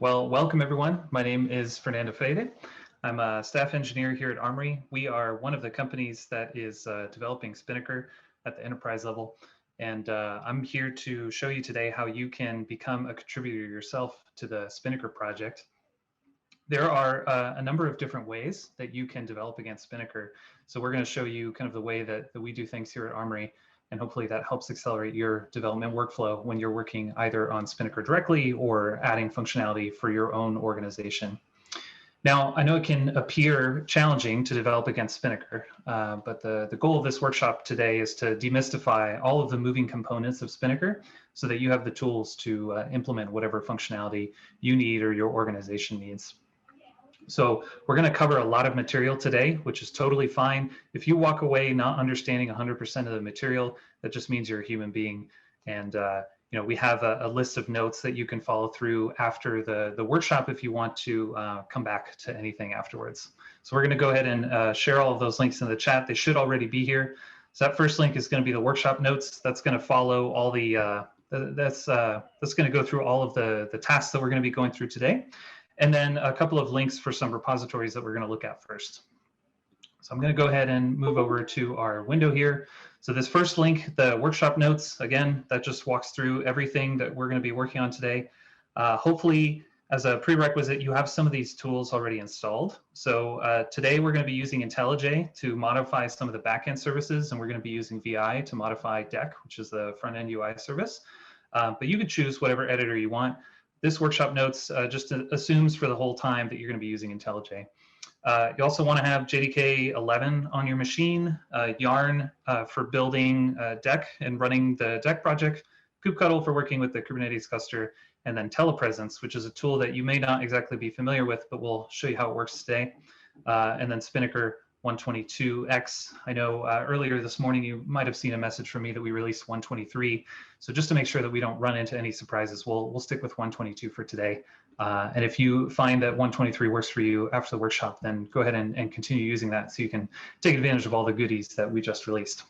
Well, welcome everyone. My name is Fernando Freire. I'm a staff engineer here at Armory. We are one of the companies that is developing Spinnaker at the enterprise level. And I'm here to show you today how you can become a contributor yourself to the Spinnaker project. There are a number of different ways that you can develop against Spinnaker. So we're going to show you kind of the way that we do things here at Armory. And hopefully that helps accelerate your development workflow when you're working either on Spinnaker directly or adding functionality for your own organization. Now, I know it can appear challenging to develop against Spinnaker, but the goal of this workshop today is to demystify all of the moving components of Spinnaker so that you have the tools to implement whatever functionality you need or your organization needs. So we're going to cover a lot of material today, which is totally fine. If you walk away not understanding 100% of the material, that just means you're a human being. And you know, we have a list of notes that you can follow through after the workshop if you want to come back to anything afterwards. So we're going to go ahead and share all of those links in the chat. They should already be here. So that first link is going to be the workshop notes. That's going to follow all the that's going to go through all of the tasks that we're going to be going through today. And then a couple of links for some repositories that we're going to look at first. So I'm going to go ahead and move over to our window here. So this first link, the workshop notes, again, that just walks through everything that we're going to be working on today. Hopefully, as a prerequisite, you have some of these tools already installed. So today we're going to be using Intellij to modify some of the backend services, and we're going to be using VI to modify Deck, which is the front-end UI service. But you can choose whatever editor you want. This workshop notes just assumes for the whole time that you're going to be using Intellij. You also want to have JDK 11 on your machine, Yarn for building Deck and running the Deck project, kubectl for working with the Kubernetes cluster, and then Telepresence, which is a tool that you may not exactly be familiar with, but we'll show you how it works today. And then Spinnaker 122X. I know earlier this morning you might have seen a message from me that we released 123. So just to make sure that we don't run into any surprises, we'll stick with 122 for today. And if you find that 123 works for you after the workshop, then go ahead and continue using that so you can take advantage of all the goodies that we just released.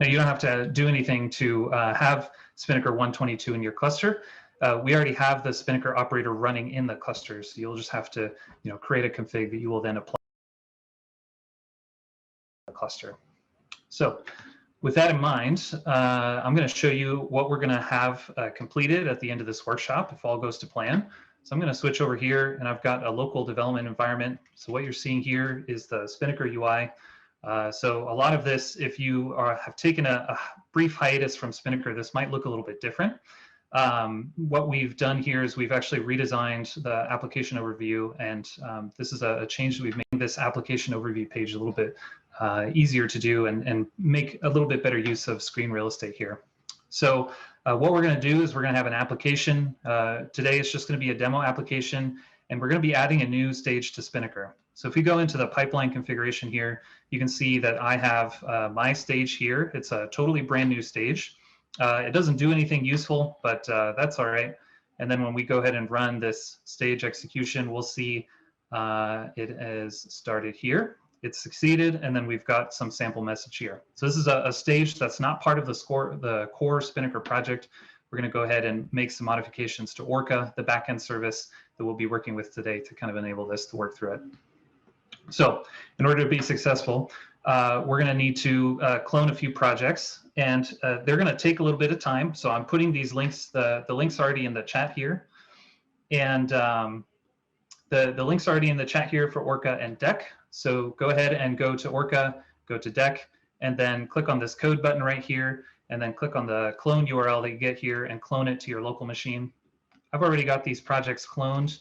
Now, you don't have to do anything to have Spinnaker 122 in your cluster. We already have the Spinnaker operator running in the clusters. So you'll just have to create a config that you will then apply cluster. So with that in mind, I'm going to show you what we're going to have completed at the end of this workshop if all goes to plan. So I'm going to switch over here and I've got a local development environment. So what you're seeing here is the Spinnaker UI. So a lot of this, if you have taken a brief hiatus from Spinnaker, this might look a little bit different. What we've done here is we've actually redesigned the application overview, and this is a change that we've made this application overview page a little bit easier to do and make a little bit better use of screen real estate here. So what we're going to do is we're going to have an application. Today it's just going to be a demo application, and we're going to be adding a new stage to Spinnaker. So if you go into the pipeline configuration here, you can see that I have my stage here. It's a totally brand new stage. It doesn't do anything useful, but that's all right. And then when we go ahead and run this stage execution, we'll see it has started here. It's succeeded, and then we've got some sample message here. So this is a stage that's not part of the core Spinnaker project. We're going to go ahead and make some modifications to Orca, the backend service that we'll be working with today to kind of enable this to work through it. So in order to be successful, we're going to need to clone a few projects, and they're going to take a little bit of time. So I'm putting these links, the links already in the chat here, and the links already in the chat here for Orca and Deck. So go ahead and go to Orca, go to Deck, and then click on this code button right here, and then click on the clone URL that you get here and clone it to your local machine. I've already got these projects cloned,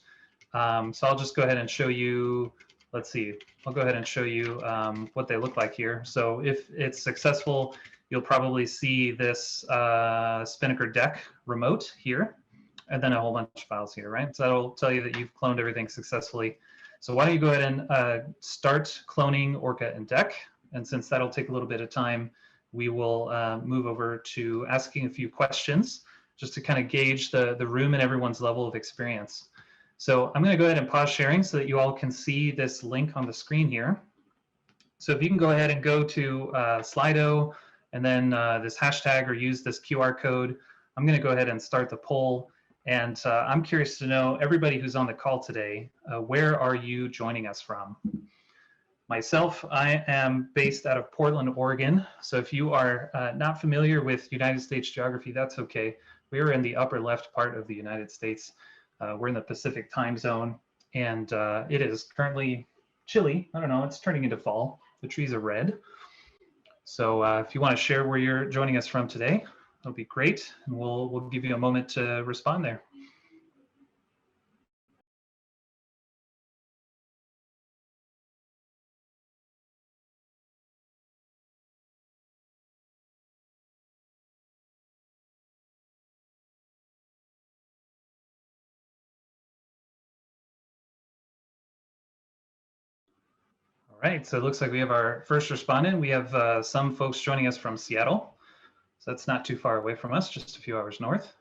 so I'll just go ahead and show you. Let's see, I'll go ahead and show you what they look like here. So if it's successful, you'll probably see this Spinnaker Deck remote here, and then a whole bunch of files here, right? So that'll tell you that you've cloned everything successfully. So why don't you go ahead and start cloning Orca and Deck, and since that'll take a little bit of time, we will move over to asking a few questions just to kind of gauge the room and everyone's level of experience. So I'm going to go ahead and pause sharing so that you all can see this link on the screen here. So if you can go ahead and go to Slido and then this hashtag or use this QR code, I'm going to go ahead and start the poll. And I'm curious to know, everybody who's on the call today, where are you joining us from? Myself, I am based out of Portland, Oregon. So if you are not familiar with United States geography, that's okay. We are in the upper left part of the United States. We're in the Pacific time zone, and it is currently chilly. I don't know, it's turning into fall. The trees are red. So if you want to share where you're joining us from today, that'll be great. And we'll give you a moment to respond there. All right, so it looks like we have our first respondent. We have some folks joining us from Seattle. So that's not too far away from us, just a few hours north.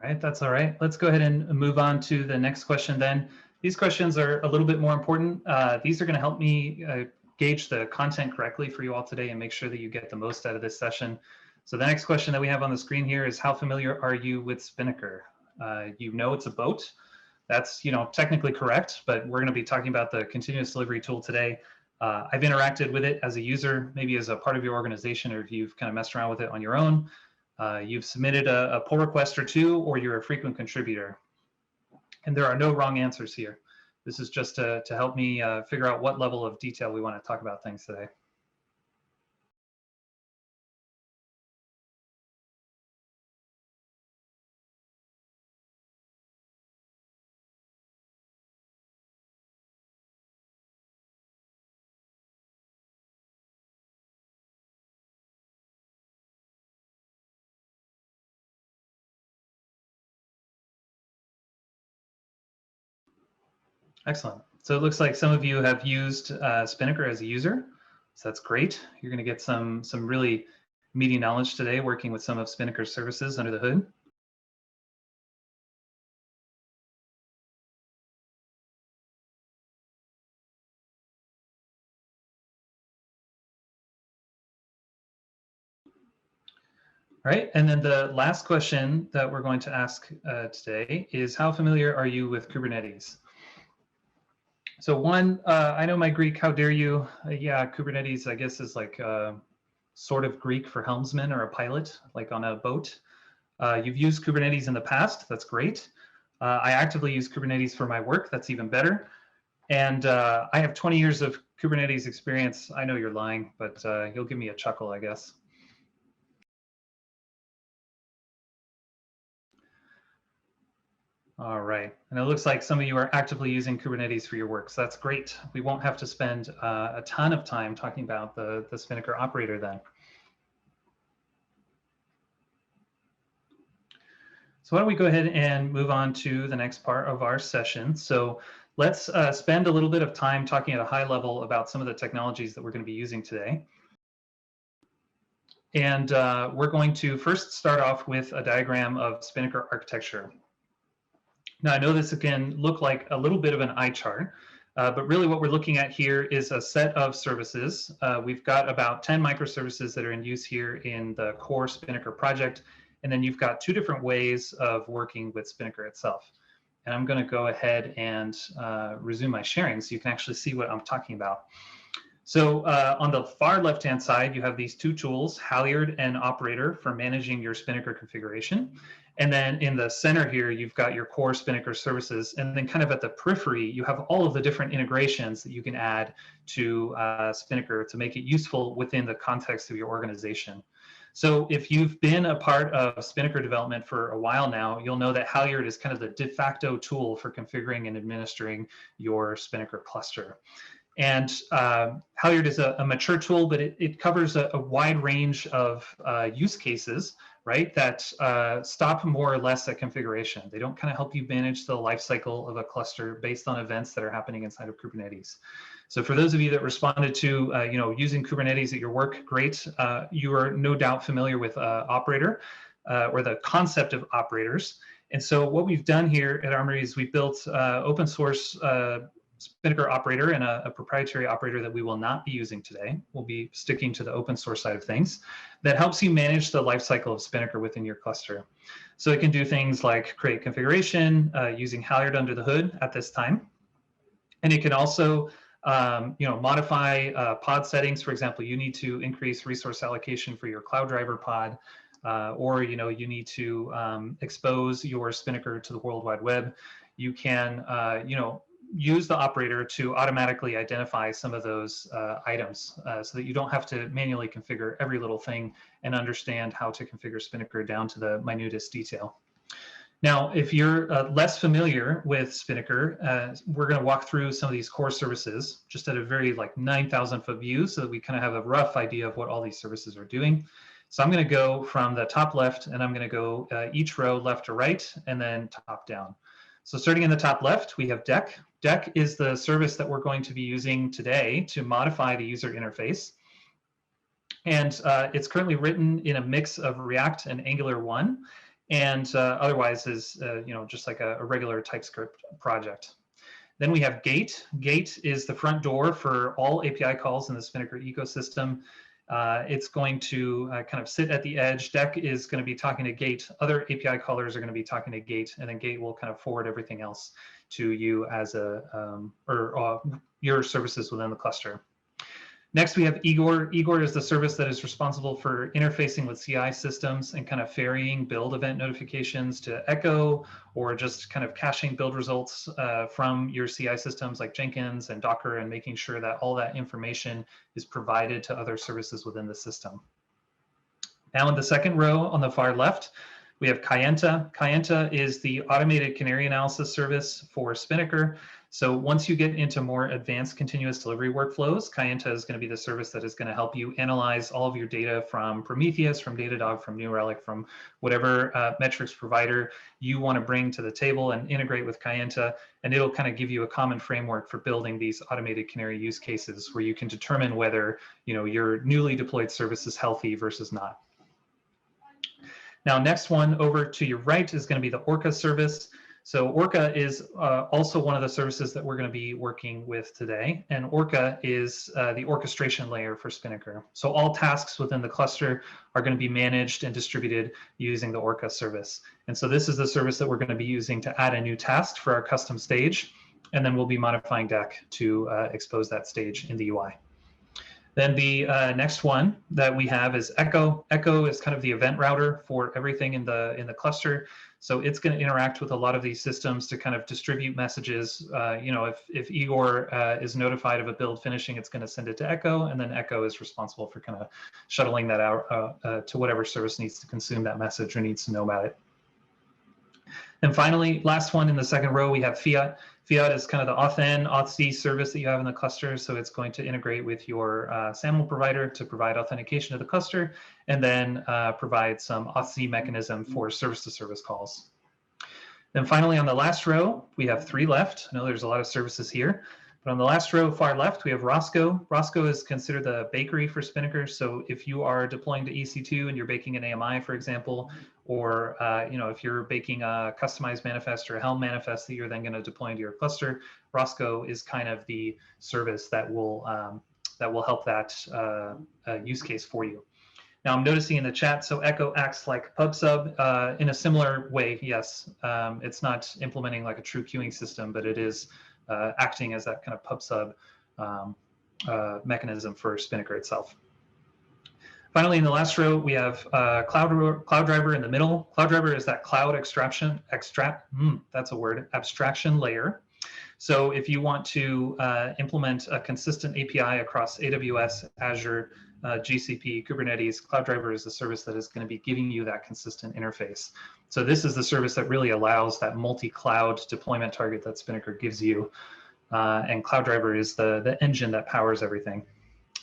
All right, that's all right. Let's go ahead and move on to the next question then. These questions are a little bit more important. These are going to help me gauge the content correctly for you all today and make sure that you get the most out of this session. So the next question that we have on the screen here is, how familiar are you with Spinnaker? You know it's a boat. That's technically correct, but we're going to be talking about the continuous delivery tool today. I've interacted with it as a user, maybe as a part of your organization, or if you've kind of messed around with it on your own. You've submitted a pull request or two, or you're a frequent contributor. And there are no wrong answers here. This is just to help me figure out what level of detail we want to talk about things today. Excellent. So it looks like some of you have used Spinnaker as a user. So that's great. You're going to get some really meaty knowledge today working with some of Spinnaker's services under the hood. All right, and then the last question that we're going to ask today is, how familiar are you with Kubernetes? So one, I know my Greek, how dare you? Yeah, Kubernetes, I guess, is like sort of Greek for helmsman or a pilot, like on a boat. You've used Kubernetes in the past, that's great. I actively use Kubernetes for my work, that's even better. And I have 20 years of Kubernetes experience. I know you're lying, but you'll give me a chuckle, I guess. All right, and it looks like some of you are actively using Kubernetes for your work, so that's great. We won't have to spend a ton of time talking about the Spinnaker operator then. So why don't we go ahead and move on to the next part of our session. So let's spend a little bit of time talking at a high level about some of the technologies that we're going to be using today. And we're going to first start off with a diagram of Spinnaker architecture. Now, I know this can look like a little bit of an eye chart, but really what we're looking at here is a set of services. We've got about 10 microservices that are in use here in the core Spinnaker project. And then you've got two different ways of working with Spinnaker itself. And I'm going to go ahead and resume my sharing so you can actually see what I'm talking about. So on the far left-hand side, you have these two tools, Halyard and Operator, for managing your Spinnaker configuration. And then in the center here, you've got your core Spinnaker services. And then kind of at the periphery, you have all of the different integrations that you can add to Spinnaker to make it useful within the context of your organization. So if you've been a part of Spinnaker development for a while now, you'll know that Halyard is kind of the de facto tool for configuring and administering your Spinnaker cluster. And Halyard is a mature tool, but it covers a wide range of use cases right, that stop more or less at configuration. They don't kind of help you manage the life cycle of a cluster based on events that are happening inside of Kubernetes. So for those of you that responded to using Kubernetes at your work, great. You are no doubt familiar with operator or the concept of operators. And so what we've done here at Armory is we've built open source Spinnaker operator and a proprietary operator that we will not be using today. We'll be sticking to the open source side of things that helps you manage the lifecycle of Spinnaker within your cluster. So it can do things like create configuration using Halyard under the hood at this time. And it can also modify pod settings. For example, you need to increase resource allocation for your cloud driver pod, or you need to expose your Spinnaker to the World Wide Web. You can use the operator to automatically identify some of those items so that you don't have to manually configure every little thing and understand how to configure Spinnaker down to the minutest detail. Now, if you're less familiar with Spinnaker, we're going to walk through some of these core services just at a very 9,000 foot view so that we kind of have a rough idea of what all these services are doing. So I'm going to go from the top left and I'm going to go each row left to right and then top down. So starting in the top left, we have Deck. Deck is the service that we're going to be using today to modify the user interface. And it's currently written in a mix of React and Angular 1. And otherwise is just like a regular TypeScript project. Then we have Gate. Gate is the front door for all API calls in the Spinnaker ecosystem. It's going to kind of sit at the edge. Deck is going to be talking to Gate. Other API callers are going to be talking to Gate, and then Gate will kind of forward everything else to you as your services within the cluster. Next, we have Igor. Igor is the service that is responsible for interfacing with CI systems and kind of ferrying build event notifications to Echo, or just kind of caching build results from your CI systems like Jenkins and Docker, and making sure that all that information is provided to other services within the system. Now in the second row on the far left, we have Kayenta. Kayenta is the automated canary analysis service for Spinnaker. So once you get into more advanced continuous delivery workflows, Kayenta is going to be the service that is going to help you analyze all of your data from Prometheus, from Datadog, from New Relic, from whatever metrics provider you want to bring to the table and integrate with Kayenta. And it'll kind of give you a common framework for building these automated canary use cases where you can determine whether your newly deployed service is healthy versus not. Now, next one over to your right is going to be the Orca service. So Orca is also one of the services that we're going to be working with today. And Orca is the orchestration layer for Spinnaker. So all tasks within the cluster are going to be managed and distributed using the Orca service. And so this is the service that we're going to be using to add a new task for our custom stage. And then we'll be modifying Deck to expose that stage in the UI. Then the next one that we have is Echo. Echo is kind of the event router for everything in the cluster. So it's going to interact with a lot of these systems to kind of distribute messages. If Igor is notified of a build finishing, it's going to send it to Echo, and then Echo is responsible for kind of shuttling that out to whatever service needs to consume that message or needs to know about it. And finally, last one in the second row, we have Fiat. Fiat is kind of the auth-in, auth-c service that you have in the cluster. So it's going to integrate with your SAML provider to provide authentication to the cluster, and then provide some auth-c mechanism for service-to-service calls. Then finally, on the last row, we have 3 left. I know there's a lot of services here. But on the last row, far left, we have Roscoe. Roscoe is considered the bakery for Spinnaker. So if you are deploying to EC2 and you're baking an AMI, for example, or if you're baking a customized manifest or a Helm manifest that you're then going to deploy into your cluster, Roscoe is kind of the service that will help that use case for you. Now I'm noticing in the chat, so Echo acts like PubSub in a similar way. Yes, it's not implementing like a true queuing system, but it is acting as that kind of PubSub mechanism for Spinnaker itself. Finally, in the last row, we have Cloud Driver in the middle. Cloud Driver is that cloud abstraction layer. So if you want to implement a consistent API across AWS, Azure, GCP, Kubernetes, Cloud Driver is the service that is going to be giving you that consistent interface. So this is the service that really allows that multi-cloud deployment target that Spinnaker gives you. And Cloud Driver is the engine that powers everything.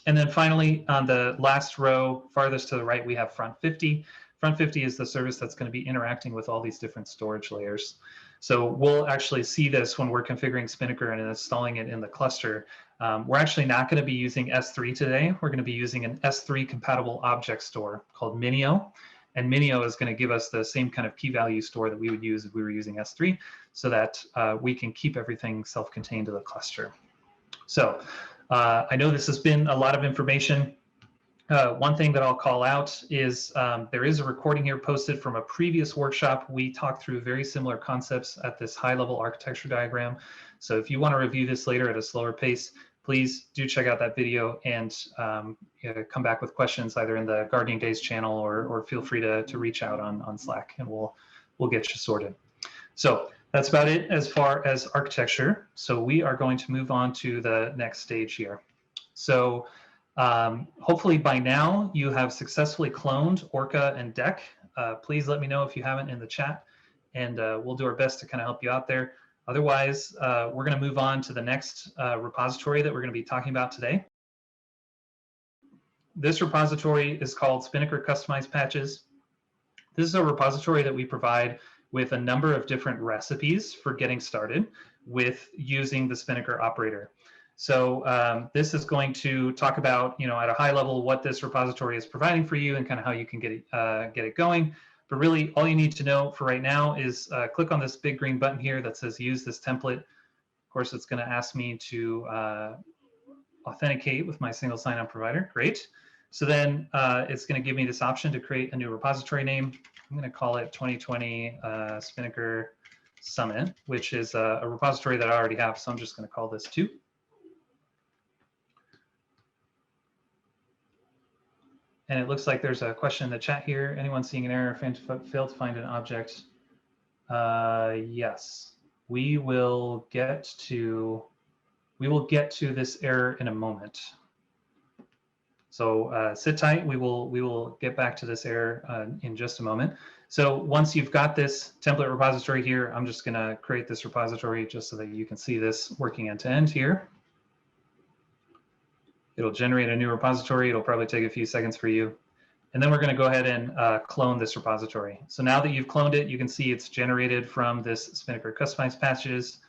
And then finally, on the last row, farthest to the right, we have Front 50. Front 50 is the service that's going to be interacting with all these different storage layers. So we'll actually see this when we're configuring Spinnaker and installing it in the cluster. We're actually not going to be using S3 today. We're going to be using an S3 compatible object store called Minio. And Minio is going to give us the same kind of key value store that we would use if we were using S3, so that we can keep everything self-contained to the cluster. So I know this has been a lot of information. One thing that I'll call out is there is a recording here posted from a previous workshop. We talked through very similar concepts at this high-level architecture diagram. So if you want to review this later at a slower pace, please do check out that video and come back with questions either in the Gardening Days channel or feel free to reach out on Slack, and we'll get you sorted. So that's about it as far as architecture. So we are going to move on to the next stage here. So hopefully by now you have successfully cloned Orca and Deck. Please let me know if you haven't in the chat, and we'll do our best to kind of help you out there. Otherwise, we're going to move on to the next repository that we're going to be talking about today. This repository is called Spinnaker Customized Patches. This is a repository that we provide with a number of different recipes for getting started with using the Spinnaker operator. So this is going to talk about, at a high level, what this repository is providing for you and kind of how you can get it going. But really, all you need to know for right now is click on this big green button here that says use this template. Of course, it's going to ask me to authenticate with my single sign-on provider. Great. So then it's going to give me this option to create a new repository name. I'm going to call it 2020 Spinnaker Summit, which is a repository that I already have. So I'm just going to call this 2. And it looks like there's a question in the chat here. Anyone seeing an error, failed to find an object? Yes, we will get to this error in a moment. So sit tight. We will get back to this error in just a moment. So once you've got this template repository here, I'm just going to create this repository just so that you can see this working end to end here. It'll generate a new repository. It'll probably take a few seconds for you. And then we're going to go ahead and clone this repository. So now that you've cloned it, you can see it's generated from this Spinnaker Customized Patches.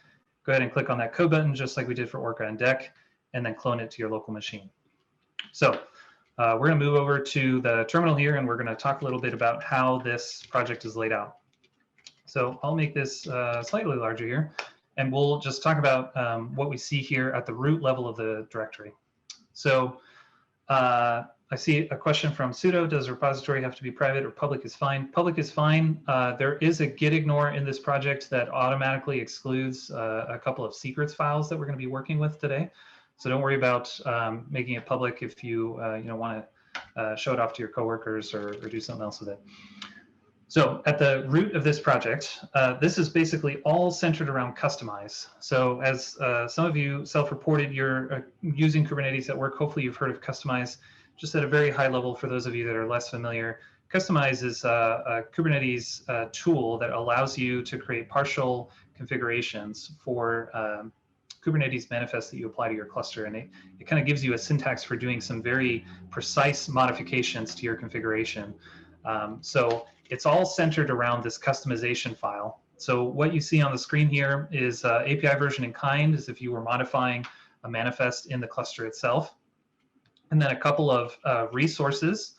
Go ahead and click on that code button, just like we did for Orca and Deck, and then clone it to your local machine. So we're going to move over to the terminal here, and we're going to talk a little bit about how this project is laid out. So I'll make this slightly larger here, and we'll just talk about what we see here at the root level of the directory. So I see a question from sudo. Does a repository have to be private or public is fine? Public is fine. There is a git ignore in this project that automatically excludes a couple of secrets files that we're going to be working with today. So don't worry about making it public if you want to show it off to your coworkers or do something else with it. So at the root of this project, this is basically all centered around customize. So as some of you self-reported, you're using Kubernetes at work. Hopefully you've heard of customize. Just at a very high level, for those of you that are less familiar, customize is a Kubernetes tool that allows you to create partial configurations for Kubernetes manifests that you apply to your cluster. And it kind of gives you a syntax for doing some very precise modifications to your configuration. So it's all centered around this customization file. So what you see on the screen here is API version in kind, as if you were modifying a manifest in the cluster itself. And then a couple of resources.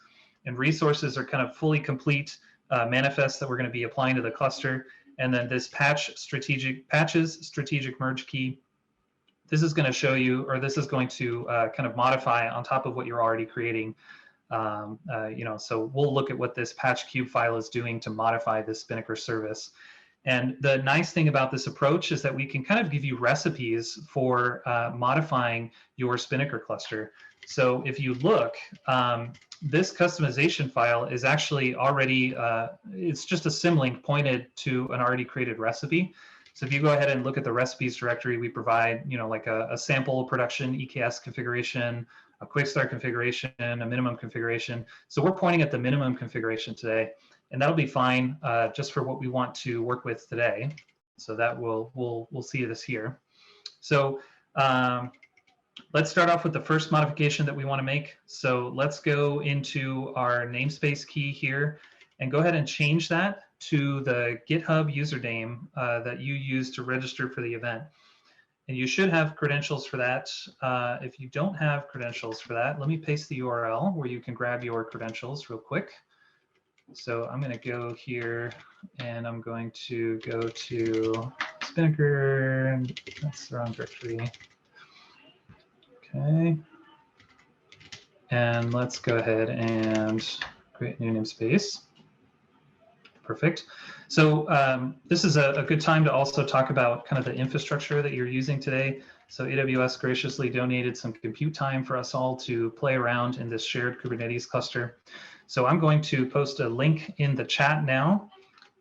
And resources are kind of fully complete manifests that we're going to be applying to the cluster. And then this patches strategic merge key. This is going to show you, or this is going to kind of modify on top of what you're already creating. So we'll look at what this patch cube file is doing to modify this Spinnaker service. And the nice thing about this approach is that we can kind of give you recipes for modifying your Spinnaker cluster. So if you look, this customization file is actually already, it's just a symlink pointed to an already created recipe. So if you go ahead and look at the recipes directory, we provide, like a sample production EKS configuration, a quick start configuration, a minimum configuration. So we're pointing at the minimum configuration today, and that'll be fine just for what we want to work with today. So that we'll see this here. So let's start off with the first modification that we want to make. So let's go into our namespace key here, and go ahead and change that to the GitHub username that you use to register for the event. And you should have credentials for that. If you don't have credentials for that, let me paste the URL where you can grab your credentials real quick. So I'm going to go here and I'm going to go to Spinnaker. That's the wrong directory. Okay. And let's go ahead and create a new namespace. Perfect. So this is a good time to also talk about kind of the infrastructure that you're using today. So AWS graciously donated some compute time for us all to play around in this shared Kubernetes cluster. So I'm going to post a link in the chat now,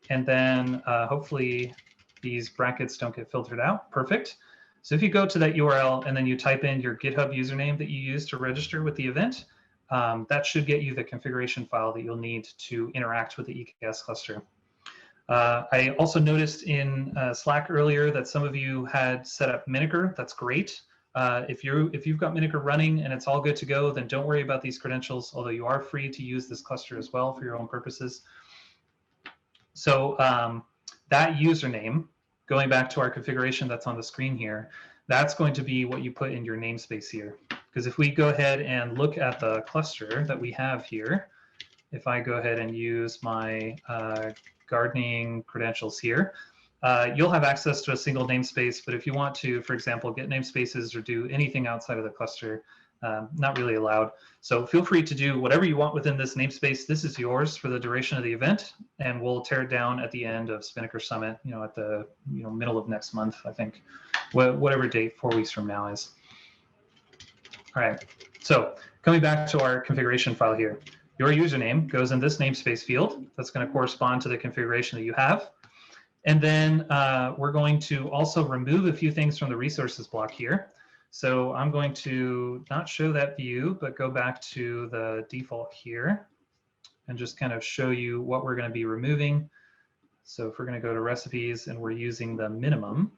and then hopefully these brackets don't get filtered out. Perfect. So if you go to that URL and then you type in your GitHub username that you use to register with the event, that should get you the configuration file that you'll need to interact with the EKS cluster. I also noticed in Slack earlier that some of you had set up Miniker. That's great. If you've got Miniker running and it's all good to go, then don't worry about these credentials, although you are free to use this cluster as well for your own purposes. So that username, going back to our configuration that's on the screen here, that's going to be what you put in your namespace here. Because if we go ahead and look at the cluster that we have here, if I go ahead and use my gardening credentials here, you'll have access to a single namespace. But if you want to, for example, get namespaces or do anything outside of the cluster, not really allowed. So feel free to do whatever you want within this namespace. This is yours for the duration of the event, and we'll tear it down at the end of Spinnaker Summit, at the middle of next month, I think, whatever date 4 weeks from now is. All right, so coming back to our configuration file here, your username goes in this namespace field. That's going to correspond to the configuration that you have. And then we're going to also remove a few things from the resources block here. So I'm going to not show that view, but go back to the default here and just kind of show you what we're going to be removing. So if we're going to go to recipes and we're using the minimum,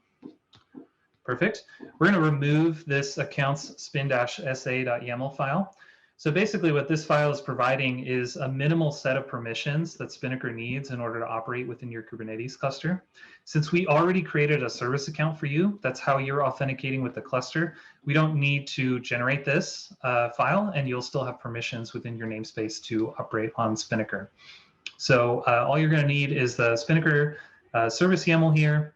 perfect. We're going to remove this accounts spin-sa.yaml file. So basically what this file is providing is a minimal set of permissions that Spinnaker needs in order to operate within your Kubernetes cluster. Since we already created a service account for you, that's how you're authenticating with the cluster, we don't need to generate this file, and you'll still have permissions within your namespace to operate on Spinnaker. So all you're going to need is the Spinnaker service YAML here,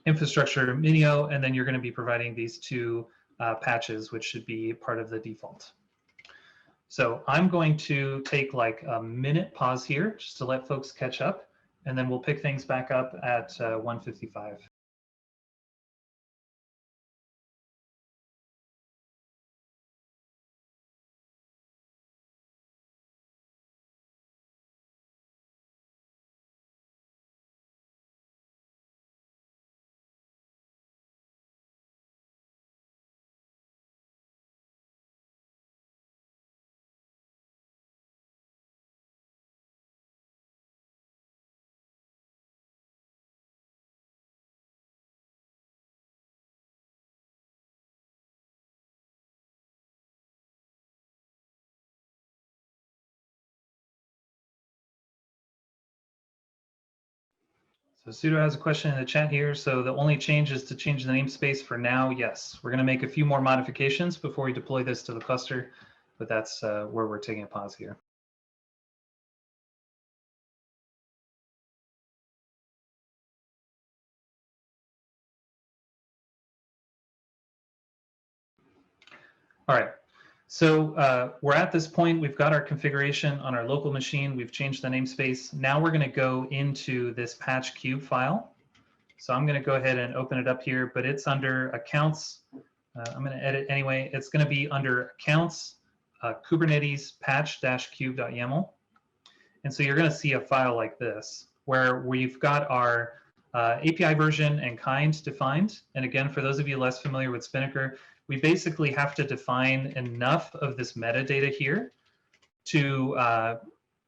infrastructure minio, and then you're going to be providing these two patches, which should be part of the default. So I'm going to take like a minute pause here just to let folks catch up, and then we'll pick things back up at 1:55. So Sudo has a question in the chat here. So the only change is to change the namespace for now. Yes, we're going to make a few more modifications before we deploy this to the cluster, but that's where we're taking a pause here. All right. So we're at this point, we've got our configuration on our local machine, we've changed the namespace. Now we're going to go into this patch cube file. So I'm going to go ahead and open it up here, but it's under accounts. I'm going to edit anyway. It's going to be under accounts, Kubernetes patch-cube.yaml. And so you're going to see a file like this, where we've got our API version and kind defined. And again, for those of you less familiar with Spinnaker, we basically have to define enough of this metadata here to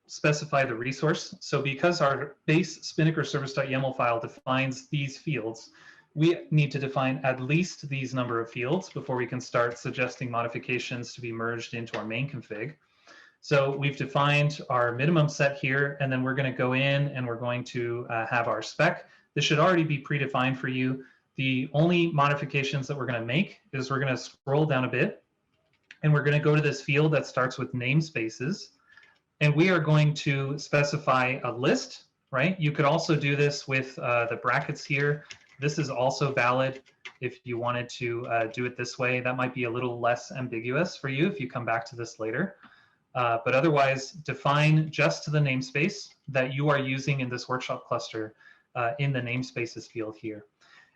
specify the resource. So because our base Spinnaker service.yaml file defines these fields, we need to define at least these number of fields before we can start suggesting modifications to be merged into our main config. So we've defined our minimum set here, and then we're going to go in and we're going to have our spec. This should already be predefined for you. The only modifications that we're going to make is we're going to scroll down a bit, and we're going to go to this field that starts with namespaces, and we are going to specify a list, right? You could also do this with the brackets here. This is also valid if you wanted to do it this way. That might be a little less ambiguous for you if you come back to this later. But otherwise, define just the namespace that you are using in this workshop cluster in the namespaces field here.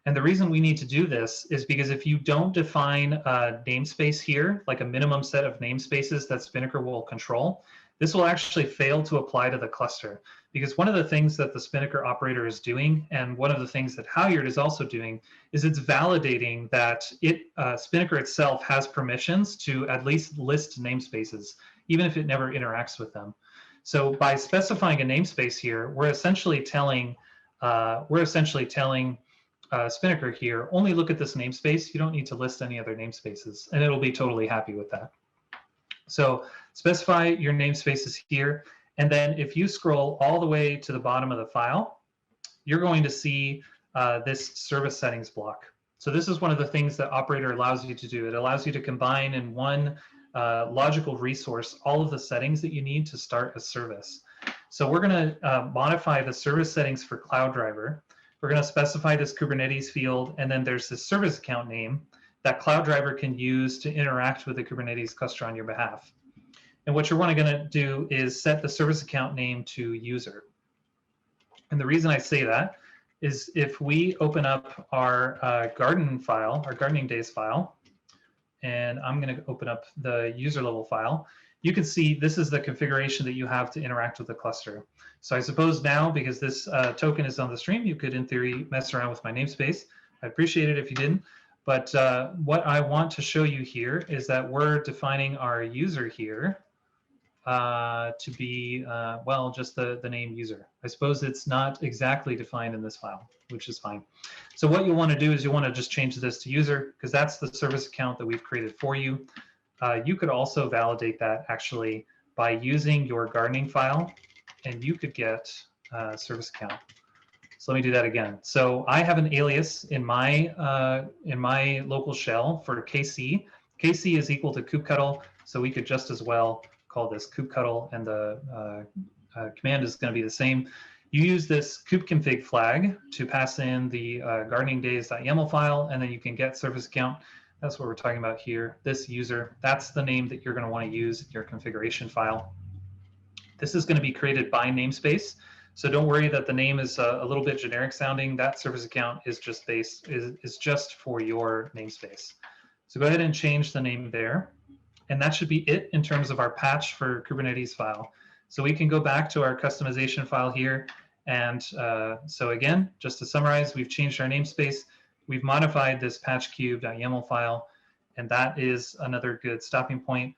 And the reason we need to do this is because if you don't define a namespace here, like a minimum set of namespaces that Spinnaker will control, this will actually fail to apply to the cluster. Because one of the things that the Spinnaker operator is doing, and one of the things that Halyard is also doing, is it's validating that Spinnaker itself has permissions to at least list namespaces, even if it never interacts with them. So by specifying a namespace here, we're essentially telling Spinnaker here, only look at this namespace. You don't need to list any other namespaces, and it'll be totally happy with that. So specify your namespaces here, and then if you scroll all the way to the bottom of the file, you're going to see this service settings block. So this is one of the things that operator allows you to do. It allows you to combine in one logical resource all of the settings that you need to start a service. So we're going to modify the service settings for Cloud Driver. We're going to specify this Kubernetes field, and then there's this service account name that Cloud Driver can use to interact with the Kubernetes cluster on your behalf. And what you're going to do is set the service account name to user. And the reason I say that is if we open up our garden file, our gardening days file, and I'm going to open up the user level file, you can see this is the configuration that you have to interact with the cluster. So I suppose now, because this token is on the stream, you could in theory mess around with my namespace. I'd appreciate it if you didn't. But what I want to show you here is that we're defining our user here to be, well, just the name user. I suppose it's not exactly defined in this file, which is fine. So what you'll want to do is you want to just change this to user, because that's the service account that we've created for you. You could also validate that actually by using your gardening file, and you could get service account. So let me do that again. So I have an alias in my local shell for KC. KC is equal to kubectl, so we could just as well call this kubectl, and the command is going to be the same. You use this kubeconfig flag to pass in the gardeningdays.yaml file, and then you can get service account. That's what we're talking about here. This user, that's the name that you're going to want to use in your configuration file. This is going to be created by namespace, so don't worry that the name is a little bit generic sounding. That service account is just just for your namespace. So go ahead and change the name there, and that should be it in terms of our patch for Kubernetes file. So we can go back to our customization file here, and so again, just to summarize, we've changed our namespace. We've modified this patchcube.yaml file, and that is another good stopping point.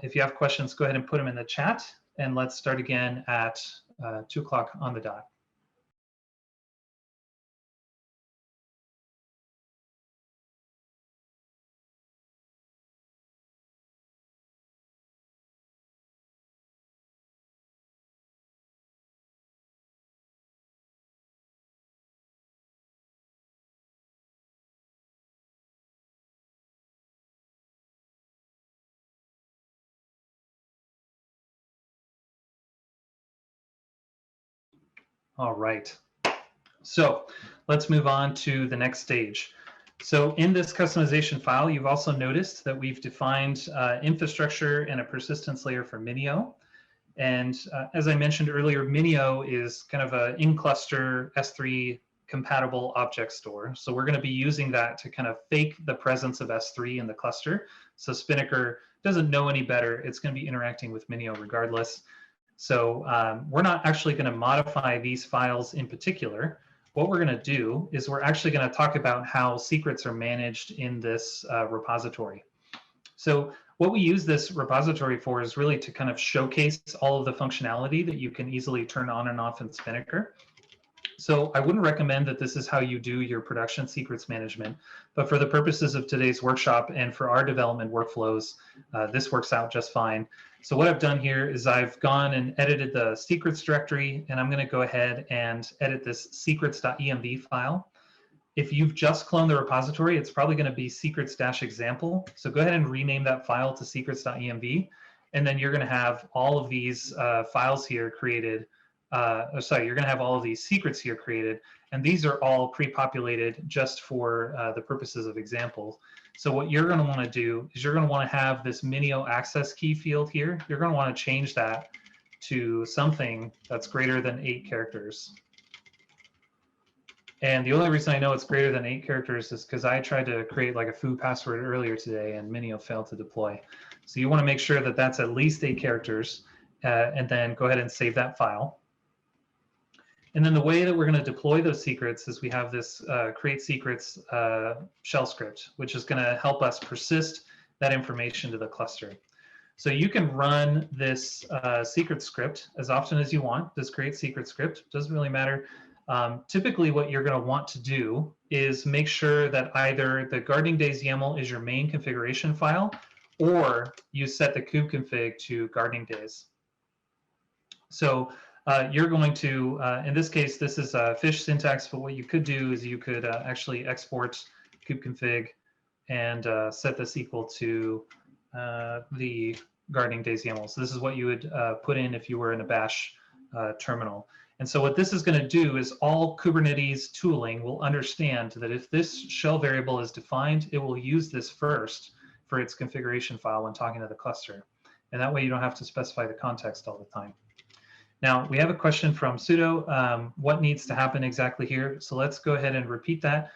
If you have questions, go ahead and put them in the chat, and let's start again at 2 o'clock on the dot. All right, so let's move on to the next stage. So in this customization file, you've also noticed that we've defined infrastructure and a persistence layer for Minio. And as I mentioned earlier, Minio is kind of an in-cluster S3 compatible object store. So we're going to be using that to kind of fake the presence of S3 in the cluster. So Spinnaker doesn't know any better. It's going to be interacting with Minio regardless. So we're not actually going to modify these files in particular. What we're going to do is we're actually going to talk about how secrets are managed in this repository. So what we use this repository for is really to kind of showcase all of the functionality that you can easily turn on and off in Spinnaker. So I wouldn't recommend that this is how you do your production secrets management, but for the purposes of today's workshop and for our development workflows, this works out just fine. So what I've done here is I've gone and edited the secrets directory, and I'm going to go ahead and edit this secrets.env file. If you've just cloned the repository, it's probably going to be secrets-example. So go ahead and rename that file to secrets.env, and then you're going to have all of these files here created. You're going to have all of these secrets here created, and these are all pre-populated just for the purposes of examples. So what you're going to want to do is you're going to want to have this Minio access key field here. You're going to want to change that to something that's greater than 8 characters. And the only reason I know it's greater than 8 characters is because I tried to create like a foo password earlier today, and Minio failed to deploy. So you want to make sure that that's at least 8 characters, and then go ahead and save that file. And then the way that we're going to deploy those secrets is we have this create secrets shell script, which is going to help us persist that information to the cluster. So you can run this secret script as often as you want, this create secret script, doesn't really matter. Typically what you're going to want to do is make sure that either the gardening days YAML is your main configuration file, or you set the kubeconfig to gardening days. So you're going to, in this case, this is a fish syntax, but what you could do is you could actually export kubeconfig and set this equal to the gardening days YAML. So this is what you would put in if you were in a bash terminal. And so what this is going to do is all Kubernetes tooling will understand that if this shell variable is defined, it will use this first for its configuration file when talking to the cluster. And that way you don't have to specify the context all the time. Now, we have a question from Sudo. What needs to happen exactly here? So let's go ahead and repeat that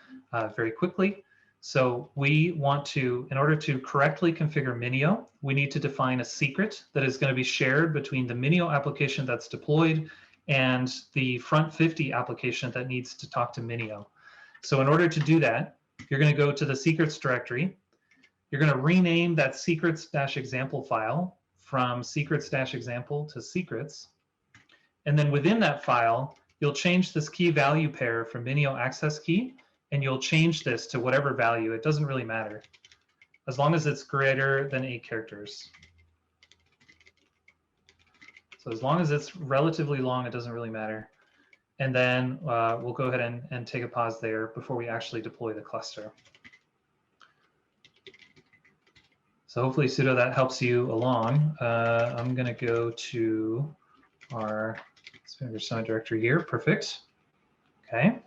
very quickly. So we want to, in order to correctly configure Minio, we need to define a secret that is going to be shared between the Minio application that's deployed and the front 50 application that needs to talk to Minio. So in order to do that, you're going to go to the secrets directory. You're going to rename that secrets-example file from secrets-example to secrets. And then within that file, you'll change this key value pair from Minio access key, and you'll change this to whatever value. It doesn't really matter, as long as it's greater than 8 characters. So as long as it's relatively long, it doesn't really matter. And then we'll go ahead and take a pause there before we actually deploy the cluster. So hopefully, Sudo, that helps you along. I'm going to go to our Spinnaker Summit directory here. Perfect. Okay.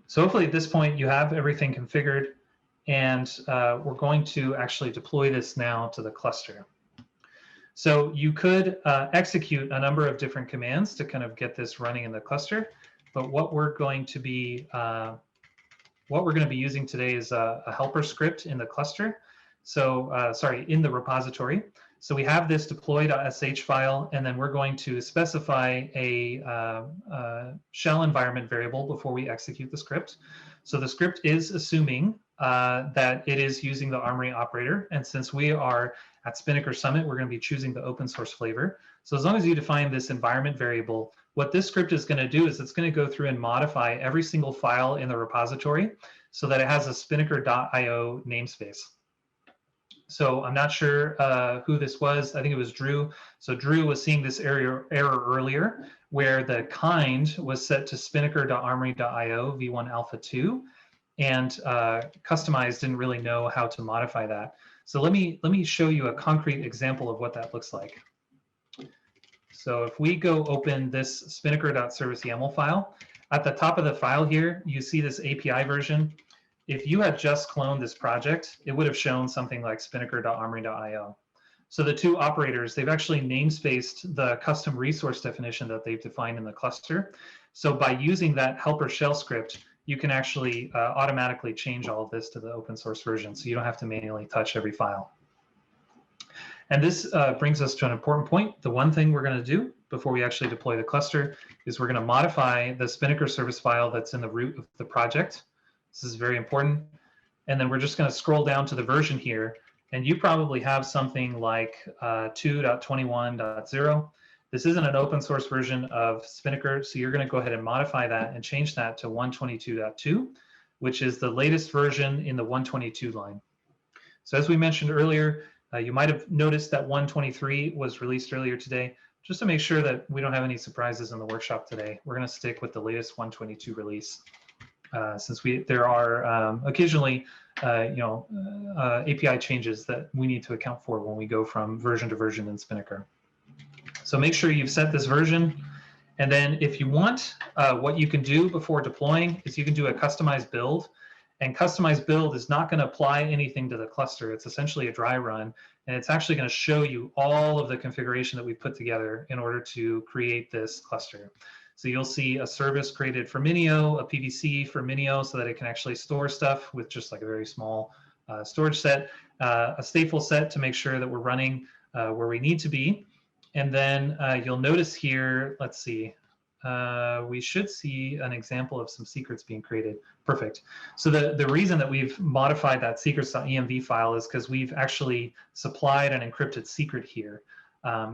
So hopefully at this point you have everything configured, and we're going to actually deploy this now to the cluster. So you could execute a number of different commands to kind of get this running in the cluster, but what we're going to be using today is a helper script in the cluster. So in the repository. So we have this deploy.sh file, and then we're going to specify a shell environment variable before we execute the script. So the script is assuming that it is using the Armory operator. And since we are at Spinnaker Summit, we're going to be choosing the open source flavor. So as long as you define this environment variable, what this script is going to do is it's going to go through and modify every single file in the repository so that it has a spinnaker.io namespace. So I'm not sure who this was. I think it was Drew. So Drew was seeing this error earlier where the kind was set to spinnaker.armory.io v1 alpha 2, and Customize didn't really know how to modify that. So let me show you a concrete example of what that looks like. So if we go open this spinnaker.service YAML file, at the top of the file here, you see this API version. If you had just cloned this project, it would have shown something like spinnaker.armory.io. So the two operators, they've actually namespaced the custom resource definition that they've defined in the cluster. So by using that helper shell script, you can actually automatically change all of this to the open source version, so you don't have to manually touch every file. And this brings us to an important point. The one thing we're going to do before we actually deploy the cluster is we're going to modify the Spinnaker service file that's in the root of the project. This is very important. And then we're just going to scroll down to the version here. And you probably have something like 2.21.0. This isn't an open source version of Spinnaker, so you're going to go ahead and modify that and change that to 122.2, which is the latest version in the 122 line. So as we mentioned earlier, you might have noticed that 123 was released earlier today. Just to make sure that we don't have any surprises in the workshop today, we're going to stick with the latest 122 release, since there are occasionally API changes that we need to account for when we go from version to version in Spinnaker. So make sure you've set this version. And then if you want, what you can do before deploying is you can do a customized build. And customized build is not going to apply anything to the cluster. It's essentially a dry run. And it's actually going to show you all of the configuration that we've put together in order to create this cluster. So you'll see a service created for Minio, a PVC for Minio so that it can actually store stuff with just like a very small storage set, a stateful set to make sure that we're running where we need to be. And then you'll notice here, let's see, we should see an example of some secrets being created. Perfect. So the reason that we've modified that secrets.env file is because we've actually supplied an encrypted secret here.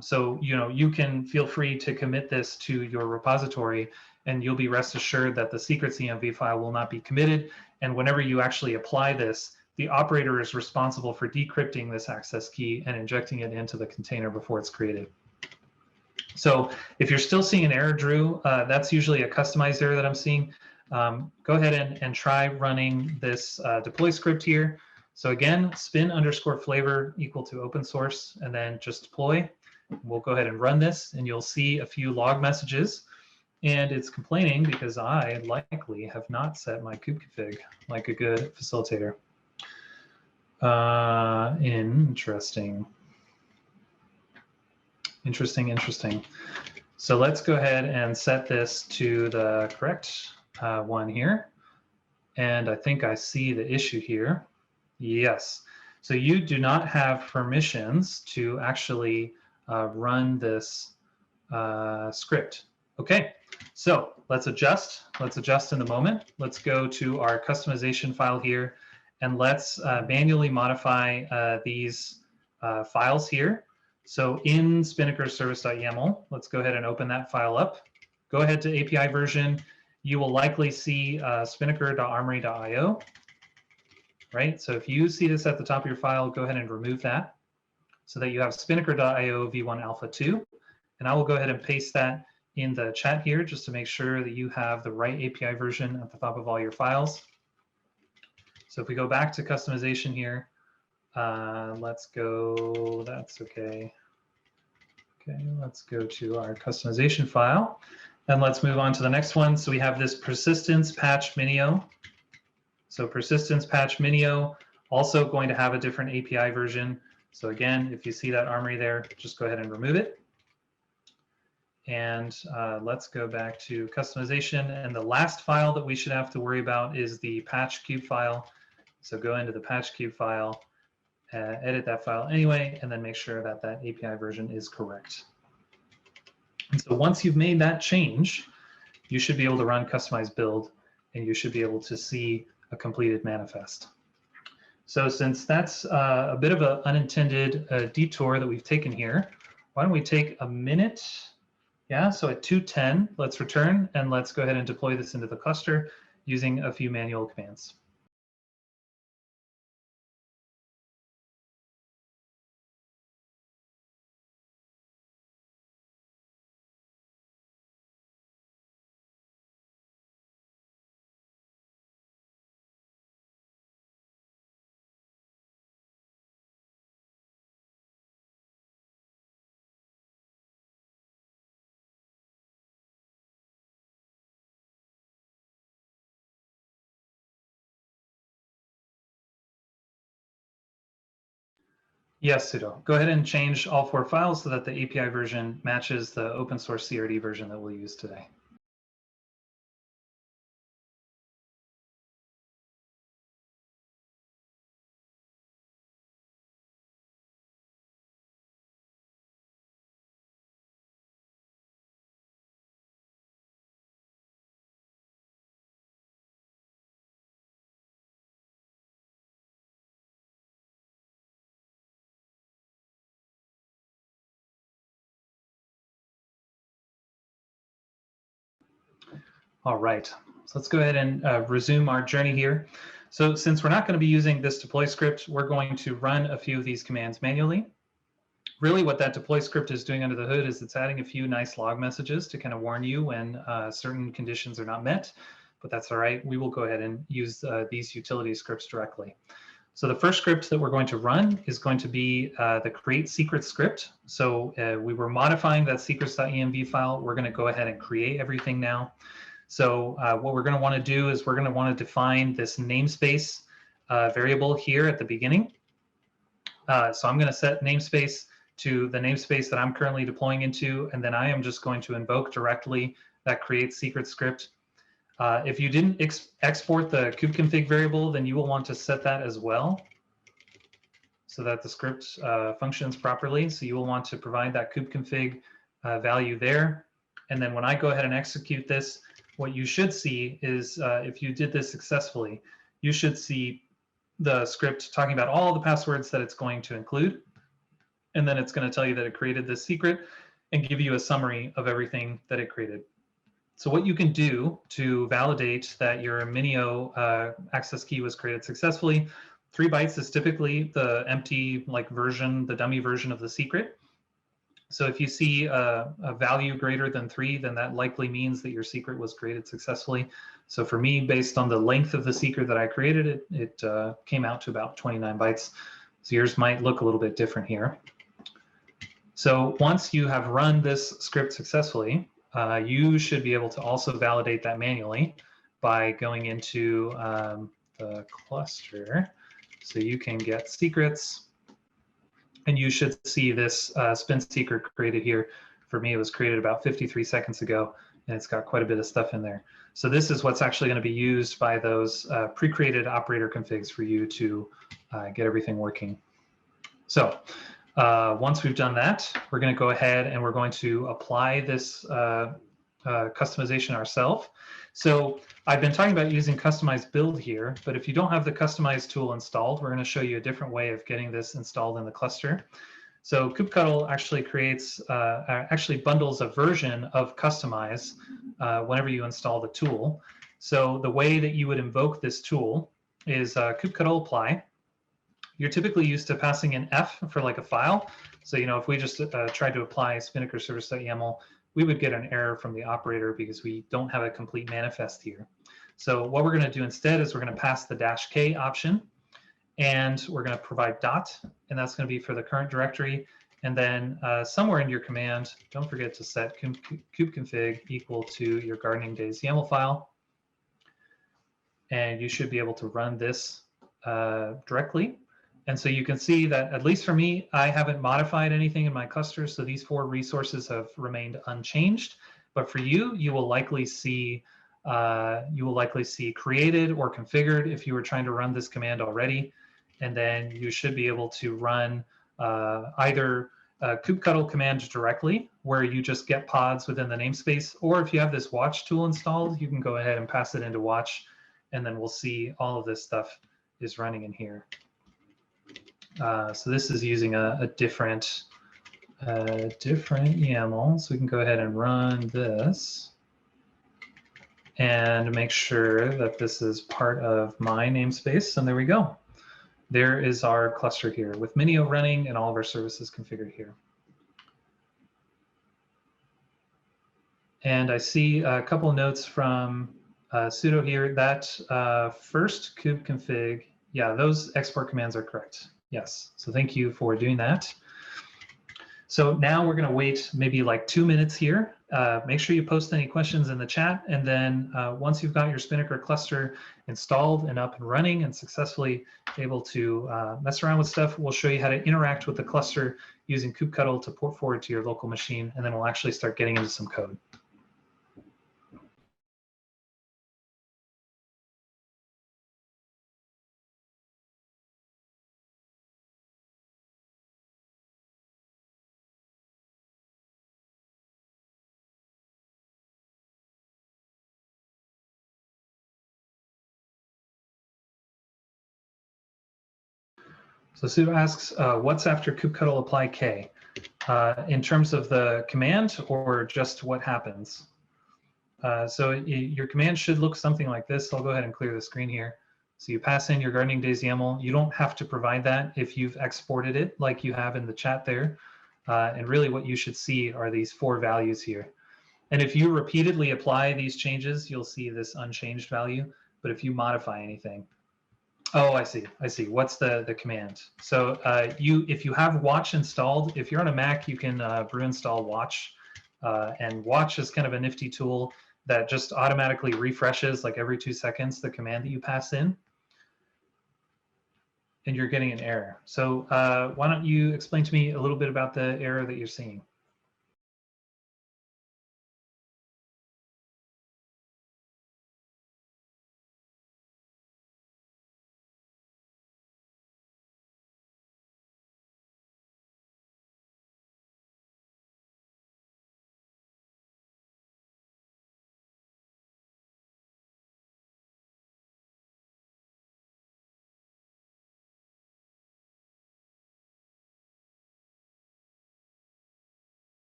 So you can feel free to commit this to your repository, and you'll be rest assured that the secrets.env file will not be committed. And whenever you actually apply this, the operator is responsible for decrypting this access key and injecting it into the container before it's created. So if you're still seeing an error, Drew, that's usually a customized error that I'm seeing. Go ahead and try running this deploy script here. So again, spin_flavor equal to open source, and then just deploy. We'll go ahead and run this, and you'll see a few log messages. And it's complaining because I likely have not set my kube config like a good facilitator. Interesting. So let's go ahead and set this to the correct one here. And I think I see the issue here. Yes. So you do not have permissions to actually run this script. Okay. So let's adjust. Let's adjust in the moment. Let's go to our customization file here, and let's manually modify these files here. So in Spinnaker Service.yaml, let's go ahead and open that file up. Go ahead to API version. You will likely see spinnaker.armory.io, right? So if you see this at the top of your file, go ahead and remove that so that you have spinnaker.io v1 alpha 2. And I will go ahead and paste that in the chat here just to make sure that you have the right API version at the top of all your files. So if we go back to customization here, let's go, that's okay. Okay, let's go to our customization file, and let's move on to the next one. So we have this persistence patch Minio. So persistence patch Minio, also going to have a different API version. So again, if you see that armory there, just go ahead and remove it. And let's go back to customization. And the last file that we should have to worry about is the patch cube file. So go into the patch cube file, edit that file anyway, and then make sure that that API version is correct. And so once you've made that change, you should be able to run customized build, and you should be able to see a completed manifest. So since that's a bit of an unintended detour that we've taken here, why don't we take a minute? Yeah, so at 2:10, let's return, and let's go ahead and deploy this into the cluster using a few manual commands. Yes, sudo. Go ahead and change all 4 files so that the API version matches the open source CRD version that we'll use today. All right, so let's go ahead and resume our journey here. So since we're not going to be using this deploy script, we're going to run a few of these commands manually. Really what that deploy script is doing under the hood is it's adding a few nice log messages to kind of warn you when certain conditions are not met, but that's all right. We will go ahead and use these utility scripts directly. So the first script that we're going to run is going to be the create secret script. So we were modifying that secrets.env file. We're going to go ahead and create everything now. So what we're going to want to do is we're going to want to define this namespace variable here at the beginning. So I'm going to set namespace to the namespace that I'm currently deploying into, and then I am just going to invoke directly that create secret script. If you didn't export the kubeconfig variable, then you will want to set that as well so that the script functions properly. So you will want to provide that kubeconfig value there. And then when I go ahead and execute this, what you should see is if you did this successfully, you should see the script talking about all the passwords that it's going to include. And then it's going to tell you that it created this secret and give you a summary of everything that it created. So what you can do to validate that your Minio access key was created successfully, 3 bytes is typically the empty version, the dummy version of the secret. So if you see a value greater than 3, then that likely means that your secret was created successfully. So for me, based on the length of the secret that I created, it came out to about 29 bytes. So yours might look a little bit different here. So once you have run this script successfully, you should be able to also validate that manually by going into the cluster. So you can get secrets. And you should see this spin secret created here. For me, it was created about 53 seconds ago, and it's got quite a bit of stuff in there. So this is what's actually going to be used by those pre-created operator configs for you to get everything working. So once we've done that, we're going to go ahead and we're going to apply this customization ourselves. So I've been talking about using customized build here, but if you don't have the customize tool installed, we're going to show you a different way of getting this installed in the cluster. So kubectl actually creates, actually bundles a version of customize whenever you install the tool. So the way that you would invoke this tool is kubectl apply. You're typically used to passing in F for like a file. So, if we just tried to apply Spinnaker Service.yaml, we would get an error from the operator because we don't have a complete manifest here. So what we're going to do instead is we're going to pass the -k option, and we're going to provide dot, and that's going to be for the current directory. And then somewhere in your command, don't forget to set kubeconfig equal to your gardening days YAML file. And you should be able to run this directly. And so you can see that, at least for me, I haven't modified anything in my cluster. So these 4 resources have remained unchanged. But for you, you will likely see created or configured if you were trying to run this command already. And then you should be able to run either a kubectl command directly, where you just get pods within the namespace, or if you have this watch tool installed, you can go ahead and pass it into watch, and then we'll see all of this stuff is running in here. So this is using a different YAML. So we can go ahead and run this and make sure that this is part of my namespace. And there we go. There is our cluster here with Minio running and all of our services configured here. And I see a couple of notes from sudo here. That first kubeconfig, yeah, those export commands are correct. Yes, so thank you for doing that. So now we're going to wait maybe like 2 minutes here. Make sure you post any questions in the chat, and then once you've got your Spinnaker cluster installed and up and running and successfully able to mess around with stuff, we'll show you how to interact with the cluster using kubectl to port forward to your local machine, and then we'll actually start getting into some code. So sudo asks, what's after kubectl apply k? In terms of the command or just what happens? Your command should look something like this. I'll go ahead and clear the screen here. So you pass in your gardening days YAML. You don't have to provide that if you've exported it like you have in the chat there. And really what you should see are these 4 values here. And if you repeatedly apply these changes, you'll see this unchanged value. But if you modify anything, oh, I see. What's the command? So if you have watch installed, if you're on a Mac, you can brew install watch. And watch is kind of a nifty tool that just automatically refreshes like every 2 seconds the command that you pass in. And you're getting an error. So why don't you explain to me a little bit about the error that you're seeing?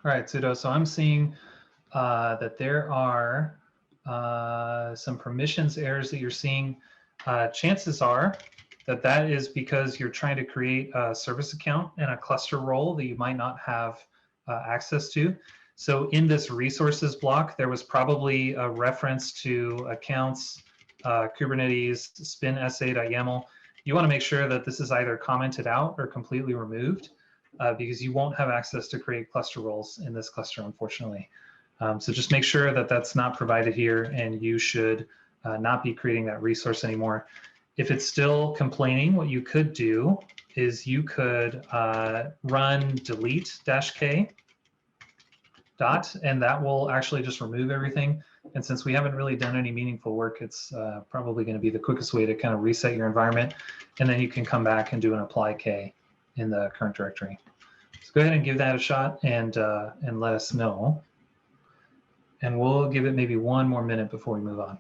All right, sudo. So I'm seeing that there are some permissions errors that you're seeing. Chances are that is because you're trying to create a service account and a cluster role that you might not have access to. So in this resources block, there was probably a reference to accounts, Kubernetes, spin.sa.yaml. You want to make sure that this is either commented out or completely removed. Because you won't have access to create cluster roles in this cluster, unfortunately. So just make sure that that's not provided here, and you should not be creating that resource anymore. If it's still complaining, what you could do is you could run delete-k dot, and that will actually just remove everything. And since we haven't really done any meaningful work, it's probably going to be the quickest way to kind of reset your environment, and then you can come back and do an apply k in the current directory. So go ahead and give that a shot and let us know. And we'll give it maybe 1 more minute before we move on.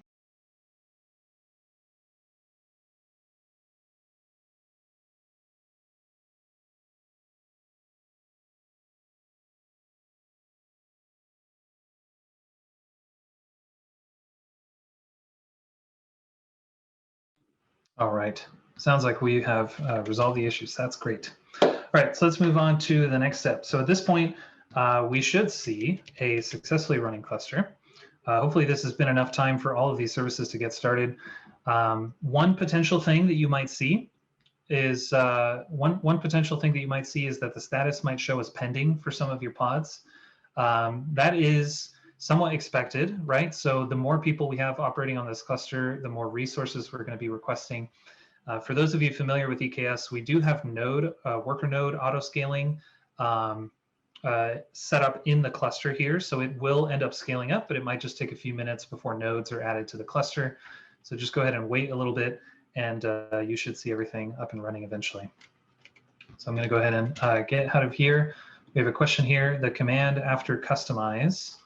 All right, sounds like we have resolved the issues. That's great. All right, so let's move on to the next step. So at this point, we should see a successfully running cluster. Hopefully this has been enough time for all of these services to get started. One potential thing that you might see is that the status might show as pending for some of your pods. That is somewhat expected, right? So the more people we have operating on this cluster, the more resources we're going to be requesting. For those of you familiar with EKS, we do have worker node auto-scaling set up in the cluster here. So it will end up scaling up, but it might just take a few minutes before nodes are added to the cluster. So just go ahead and wait a little bit, and you should see everything up and running eventually. So I'm going to go ahead and get out of here. We have a question here. The command after customize.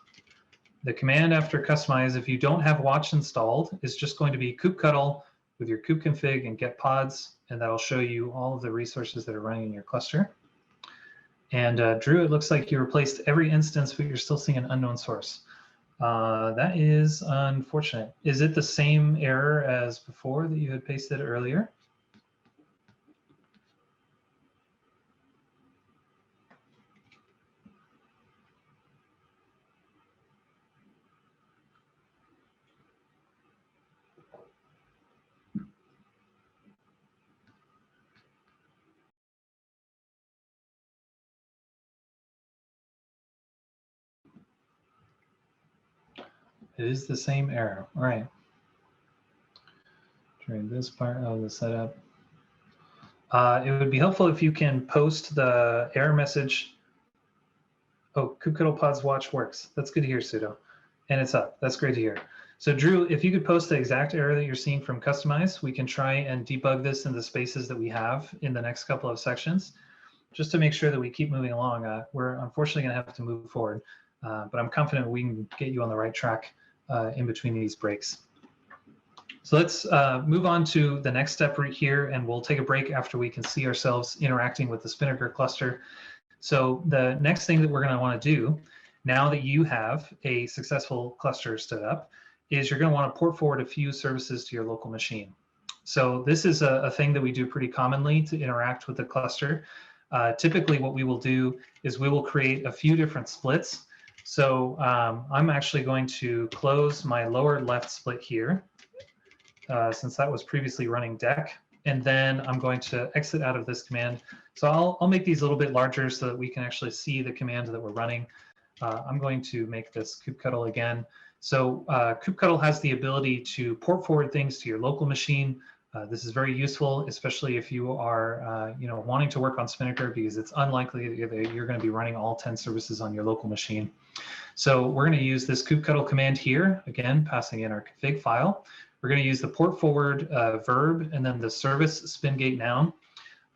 The command after customize, if you don't have watch installed, is just going to be kubectl with your kubeconfig and get pods, and that'll show you all of the resources that are running in your cluster. And Drew, it looks like you replaced every instance, but you're still seeing an unknown source. That is unfortunate. Is it the same error as before that you had pasted earlier? It is the same error. All right. Try this part of the setup. It would be helpful if you can post the error message. Oh, kubectl pods watch works. That's good to hear, sudo. And it's up. That's great to hear. So Drew, if you could post the exact error that you're seeing from customize, we can try and debug this in the spaces that we have in the next couple of sections, just to make sure that we keep moving along. We're unfortunately going to have to move forward, but I'm confident we can get you on the right track in between these breaks. So let's move on to the next step right here, and we'll take a break after we can see ourselves interacting with the Spinnaker cluster. So the next thing that we're going to want to do, now that you have a successful cluster stood up, is you're going to want to port forward a few services to your local machine. So this is a thing that we do pretty commonly to interact with the cluster. Typically what we will do is we will create a few different splits. So I'm actually going to close my lower left split here, since that was previously running deck. And then I'm going to exit out of this command. So I'll make these a little bit larger so that we can actually see the command that we're running. I'm going to make this kubectl again. So kubectl has the ability to port forward things to your local machine. This is very useful, especially if you are wanting to work on Spinnaker, because it's unlikely that you're going to be running all 10 services on your local machine. So we're going to use this kubectl command here, again, passing in our config file. We're going to use the port forward verb and then the service spingate noun.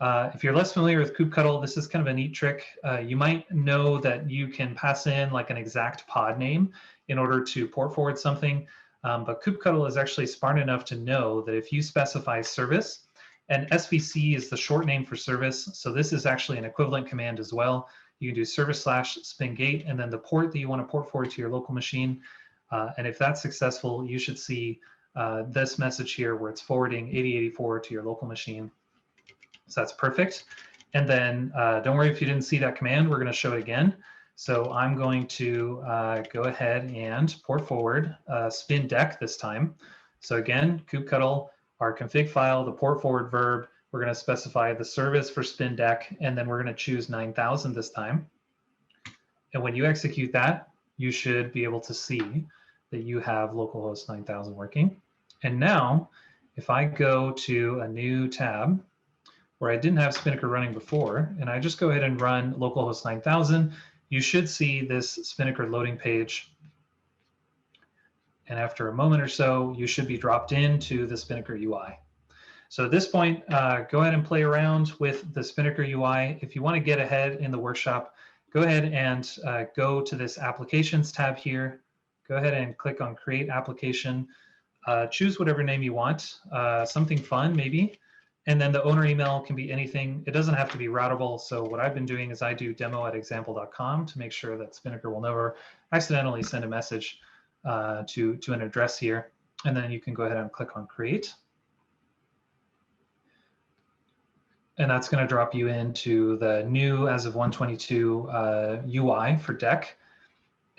If you're less familiar with kubectl, this is kind of a neat trick. You might know that you can pass in like an exact pod name in order to port forward something. But kubectl is actually smart enough to know that if you specify service, and SVC is the short name for service, so this is actually an equivalent command as well. You can do service/spingate and then the port that you want to port forward to your local machine. And if that's successful, you should see this message here where it's forwarding 8084 to your local machine. So that's perfect. And then don't worry if you didn't see that command, we're going to show it again. So I'm going to go ahead and port forward spin deck this time. So again, kubectl, our config file, the port forward verb, we're going to specify the service for spin deck, and then we're going to choose 9000 this time. And when you execute that, you should be able to see that you have localhost 9000 working. And now, if I go to a new tab where I didn't have Spinnaker running before, and I just go ahead and run localhost 9000, you should see this Spinnaker loading page. And after a moment or so, you should be dropped into the Spinnaker UI. So at this point, go ahead and play around with the Spinnaker UI. If you want to get ahead in the workshop, go ahead and go to this Applications tab here. Go ahead and click on Create Application. Choose whatever name you want, something fun maybe. And then the owner email can be anything. It doesn't have to be routable. So what I've been doing is I do demo@example.com to make sure that Spinnaker will never accidentally send a message to an address here. And then you can go ahead and click on Create. And that's going to drop you into the new, as of 122, UI for deck.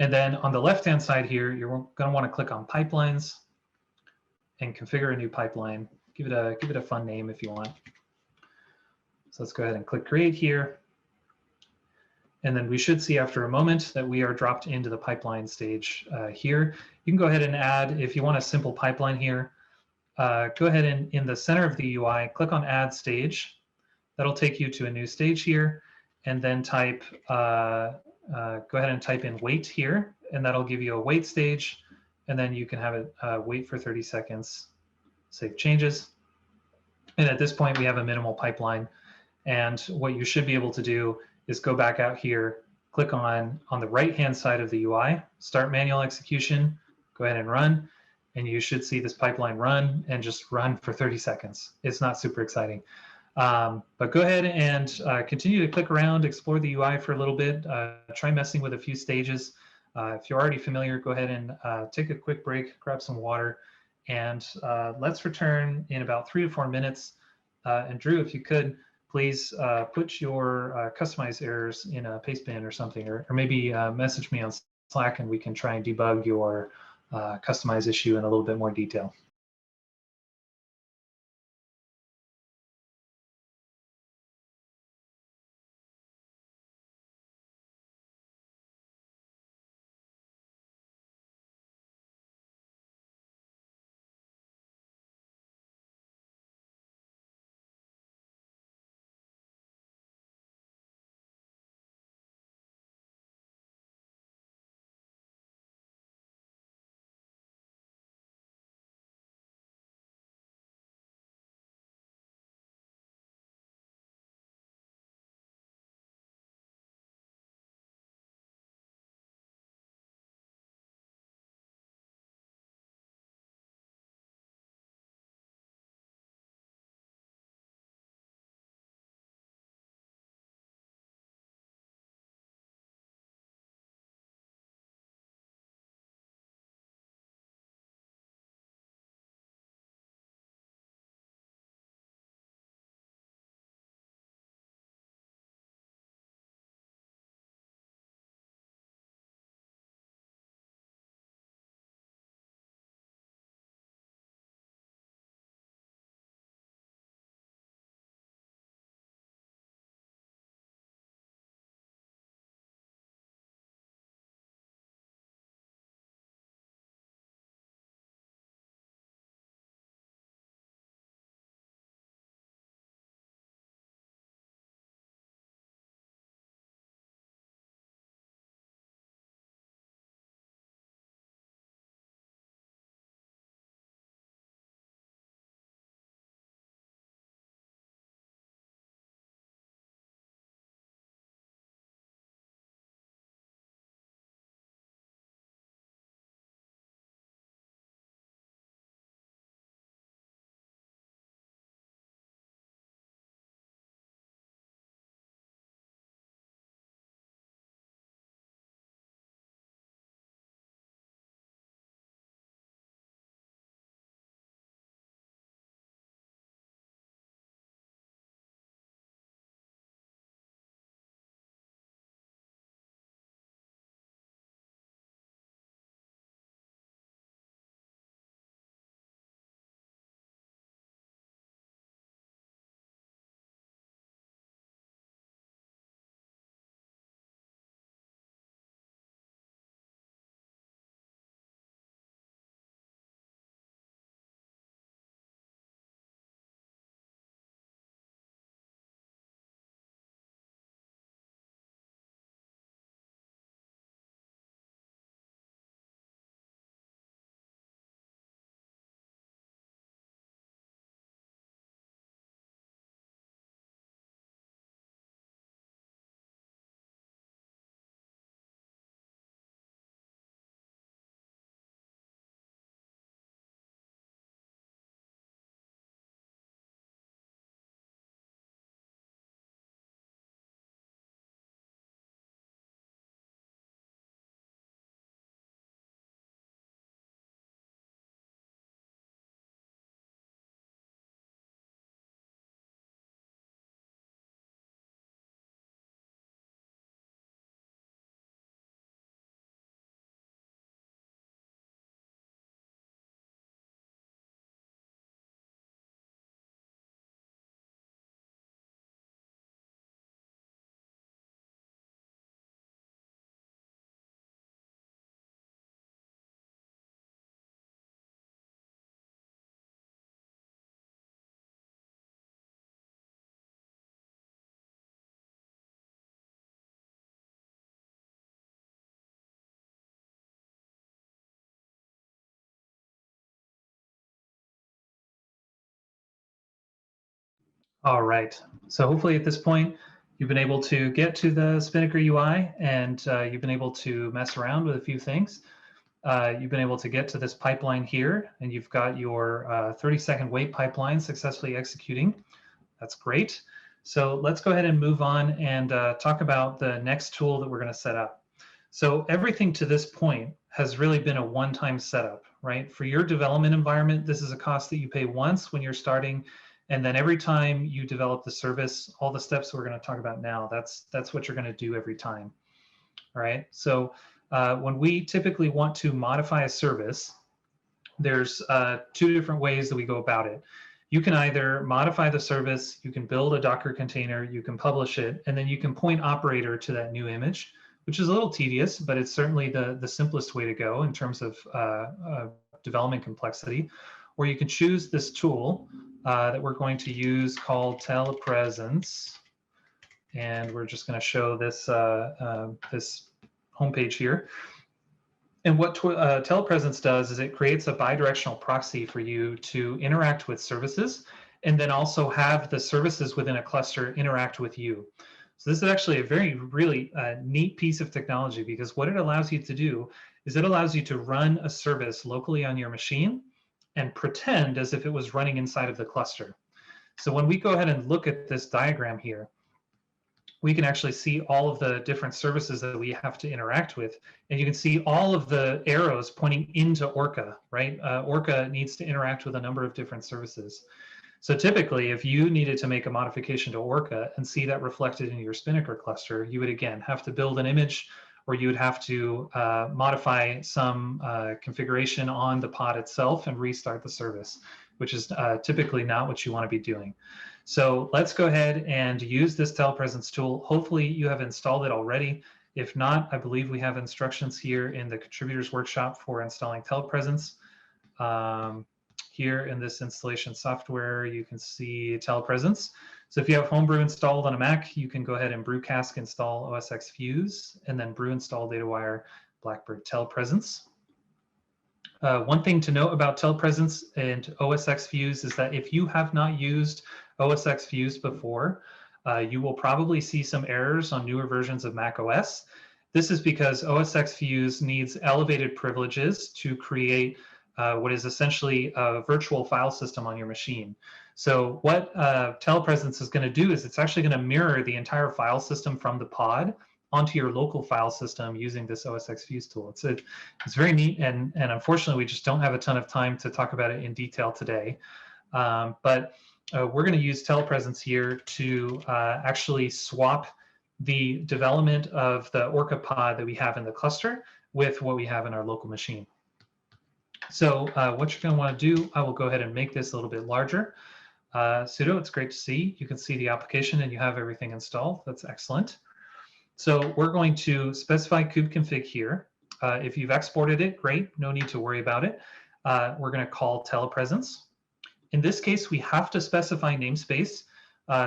And then on the left-hand side here, you're going to want to click on Pipelines and configure a new pipeline. Give it a fun name if you want. So let's go ahead and click Create here. And then we should see after a moment that we are dropped into the pipeline stage here. You can go ahead and add, if you want a simple pipeline here, go ahead and in the center of the UI, click on Add Stage. That'll take you to a new stage here, and then type, go ahead and type in wait here, and that'll give you a wait stage, and then you can have it wait for 30 seconds, save changes. And at this point, we have a minimal pipeline. And what you should be able to do is go back out here, click on the right-hand side of the UI, start manual execution, go ahead and run, and you should see this pipeline run and just run for 30 seconds. It's not super exciting. But go ahead and continue to click around, explore the UI for a little bit, try messing with a few stages. If you're already familiar, go ahead and take a quick break, grab some water, and let's return in about 3 to 4 minutes. And Drew, if you could, please put your customized errors in a paste bin or something, or maybe message me on Slack and we can try and debug your customized issue in a little bit more detail. All right. So hopefully at this point, you've been able to get to the Spinnaker UI and you've been able to mess around with a few things. You've been able to get to this pipeline here, and you've got your 30-second wait pipeline successfully executing. That's great. So let's go ahead and move on and talk about the next tool that we're going to set up. So everything to this point has really been a one-time setup, right? For your development environment, this is a cost that you pay once when you're starting, and then every time you develop the service, all the steps we're going to talk about now, that's what you're going to do every time. All right. So when we typically want to modify a service, there's two different ways that we go about it. You can either modify the service, you can build a Docker container, you can publish it, and then you can point operator to that new image, which is a little tedious, but it's certainly the simplest way to go in terms of development complexity. Or you can choose this tool that we're going to use called Telepresence. And we're just going to show this, this homepage here. And what Telepresence does is it creates a bidirectional proxy for you to interact with services and then also have the services within a cluster interact with you. So this is actually a really neat piece of technology, because what it allows you to do is it allows you to run a service locally on your machine and pretend as if it was running inside of the cluster. So when we go ahead and look at this diagram here, we can actually see all of the different services that we have to interact with. And you can see all of the arrows pointing into Orca, right? Orca needs to interact with a number of different services. So typically, if you needed to make a modification to Orca and see that reflected in your Spinnaker cluster, you would again have to build an image, or you would have to modify some configuration on the pod itself and restart the service, which is typically not what you want to be doing. So let's go ahead and use this Telepresence tool. Hopefully you have installed it already. If not, I believe we have instructions here in the contributors workshop for installing Telepresence. Here in this installation software, you can see Telepresence. So if you have Homebrew installed on a Mac, you can go ahead and brewcask install OSX Fuse, and then brew install DataWire Blackbird Telepresence. One thing to note about Telepresence and OSX Fuse is that if you have not used OSX Fuse before, you will probably see some errors on newer versions of Mac OS. This is because OSX Fuse needs elevated privileges to create what is essentially a virtual file system on your machine. So what Telepresence is going to do is it's actually going to mirror the entire file system from the pod onto your local file system using this OSX Fuse tool. It's very neat, and unfortunately we just don't have a ton of time to talk about it in detail today. But we're going to use Telepresence here to actually swap the development of the Orca pod that we have in the cluster with what we have in our local machine. So what you're going to want to do, I will go ahead and make this a little bit larger. Sudo, it's great to see. You can see the application and you have everything installed. That's excellent. So we're going to specify kubeconfig here. If you've exported it, great, no need to worry about it. We're going to call Telepresence. In this case, we have to specify namespace.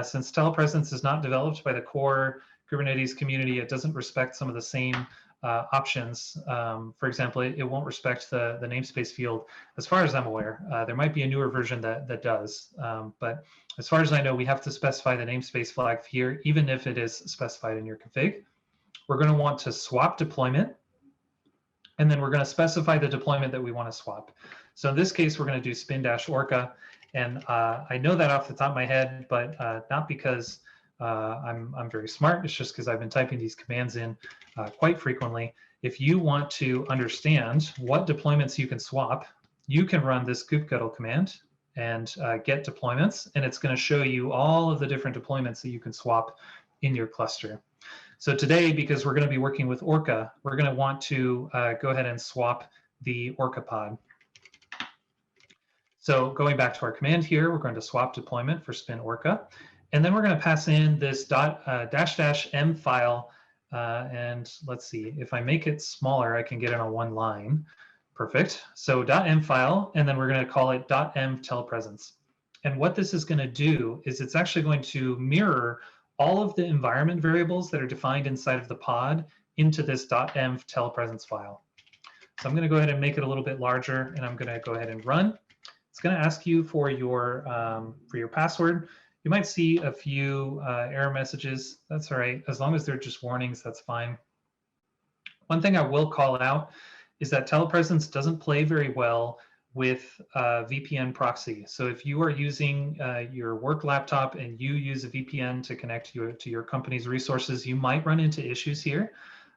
Since Telepresence is not developed by the core Kubernetes community, it doesn't respect some of the same options. For example, it won't respect the namespace field, as far as I'm aware. There might be a newer version that does, but as far as I know, we have to specify the namespace flag here, even if it is specified in your config. We're going to want to swap deployment, and then we're going to specify the deployment that we want to swap. So in this case, we're going to do spin-orca, and I know that off the top of my head, but not because I'm very smart. It's just because I've been typing these commands in quite frequently. If you want to understand what deployments you can swap, you can run this kubectl command and get deployments, and it's going to show you all of the different deployments that you can swap in your cluster. So today, because we're going to be working with Orca, we're going to want to go ahead and swap the Orca pod. So going back to our command here, we're going to swap deployment for spin-orca. And then we're going to pass in this --m file. And let's see, if I make it smaller, I can get it on one line. Perfect. So .m file, and then we're going to call it .m telepresence. And what this is going to do is it's actually going to mirror all of the environment variables that are defined inside of the pod into this .m telepresence file. So I'm going to go ahead and make it a little bit larger, and I'm going to go ahead and run. It's going to ask you for your password. You might see a few error messages. That's all right. As long as they're just warnings, that's fine. One thing I will call out is that Telepresence doesn't play very well with VPN proxy. So if you are using your work laptop and you use a VPN to connect to your company's resources, you might run into issues here.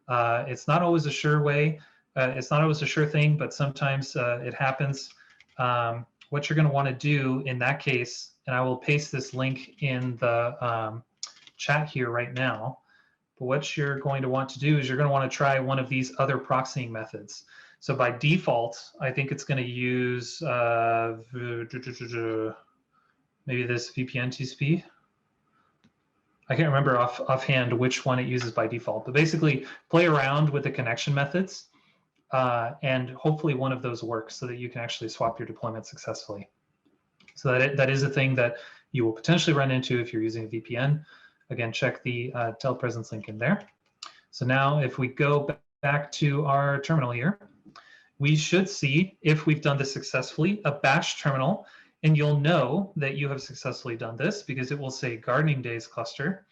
It's not always a sure way. It's not always a sure thing, but sometimes it happens. What you're going to want to do in that case, and I will paste this link in the chat here right now, but what you're going to want to do is you're going to want to try one of these other proxying methods. So by default, I think it's going to use maybe this VPN TCP. I can't remember offhand which one it uses by default, but basically play around with the connection methods and hopefully one of those works so that you can actually swap your deployment successfully. So that is a thing that you will potentially run into if you're using a VPN. Again, check the Telepresence link in there. So now if we go back to our terminal here, we should see, if we've done this successfully, a bash terminal. And you'll know that you have successfully done this because it will say gardening days cluster,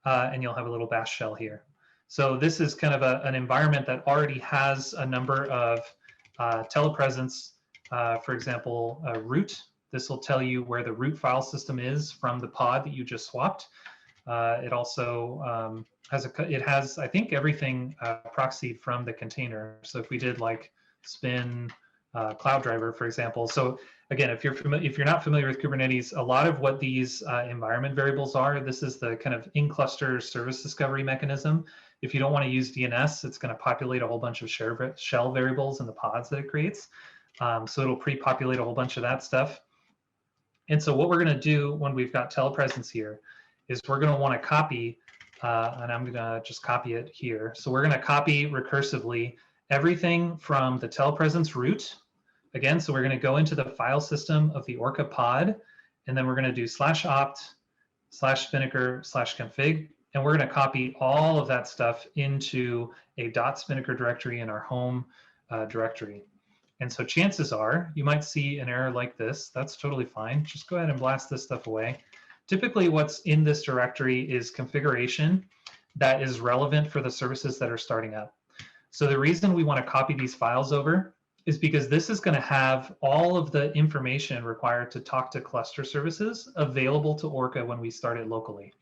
and you'll have a little bash shell here. So this is kind of an environment that already has a number of telepresence, for example, root. This will tell you where the root file system is from the pod that you just swapped. It also has, I think, everything proxied from the container. So if we did like spin cloud driver, for example. So again, if you're not familiar with Kubernetes, a lot of what these environment variables are, this is the kind of in-cluster service discovery mechanism. If you don't want to use DNS, it's going to populate a whole bunch of shell variables in the pods that it creates. So it'll pre-populate a whole bunch of that stuff. And so what we're going to do when we've got telepresence here is we're going to want to copy, and I'm going to just copy it here. So we're going to copy recursively everything from the telepresence root. Again, so we're going to go into the file system of the Orca pod, and then we're going to do /opt/spinnaker/config, and we're going to copy all of that stuff into a .spinnaker directory in our home directory. And so chances are you might see an error like this. That's totally fine. Just go ahead and blast this stuff away. Typically what's in this directory is configuration that is relevant for the services that are starting up. So the reason we want to copy these files over is because this is going to have all of the information required to talk to cluster services available to Orca when we start it locally.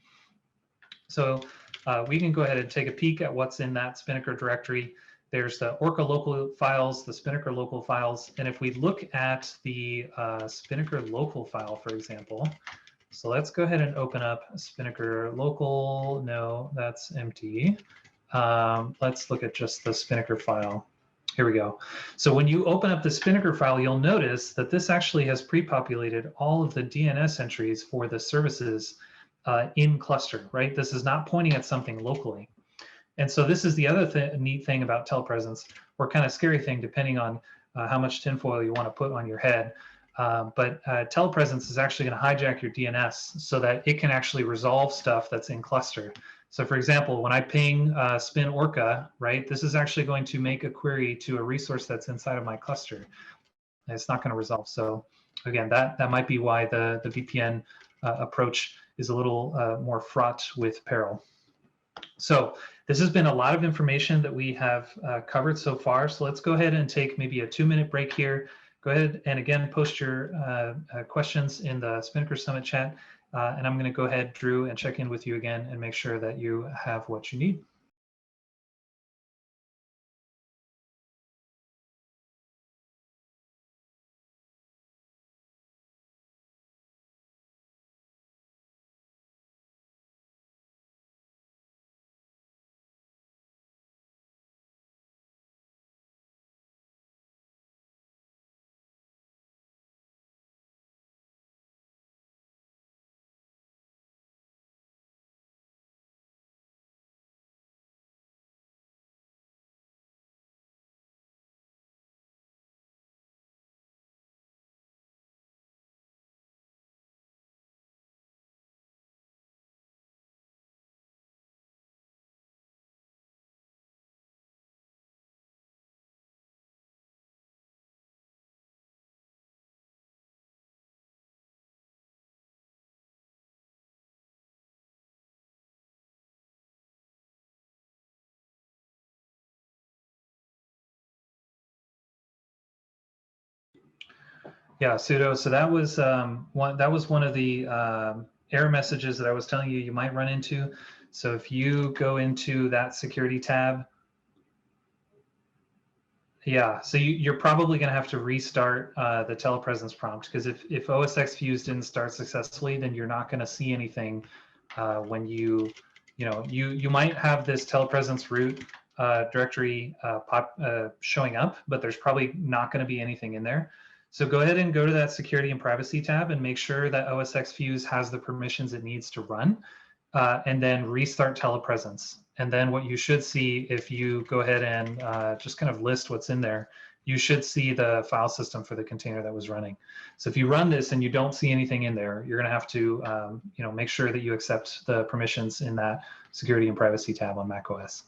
So we can go ahead and take a peek at what's in that Spinnaker directory. There's the Orca local files, the Spinnaker local files, and if we look at the Spinnaker local file, for example, so let's go ahead and open up Spinnaker local. No, that's empty. Let's look at just the Spinnaker file. Here we go. So when you open up the Spinnaker file, you'll notice that this actually has pre-populated all of the DNS entries for the services in cluster, right? This is not pointing at something locally. And so this is the other neat thing about telepresence, or kind of scary thing, depending on how much tinfoil you want to put on your head. But telepresence is actually going to hijack your DNS so that it can actually resolve stuff that's in cluster. So for example, when I ping spin Orca, right, this is actually going to make a query to a resource that's inside of my cluster. And it's not going to resolve. So again, that might be why the VPN approach is a little more fraught with peril. So this has been a lot of information that we have covered so far. So let's go ahead and take maybe a 2-minute break here. Go ahead and again, post your questions in the Spinnaker Summit chat. And I'm going to go ahead, Drew, and check in with you again and make sure that you have what you need. Yeah, sudo. So that was one of the error messages that I was telling you might run into. So if you go into that security tab, yeah, so you're probably going to have to restart the telepresence prompt, because if OSX views didn't start successfully, then you're not going to see anything when you might have this telepresence root directory showing up, but there's probably not going to be anything in there. So go ahead and go to that security and privacy tab and make sure that OSX views has the permissions it needs to run, and then restart telepresence. And then what you should see, if you go ahead and just kind of list what's in there, you should see the file system for the container that was running. So if you run this and you don't see anything in there, you're going to have to make sure that you accept the permissions in that security and privacy tab on macOS.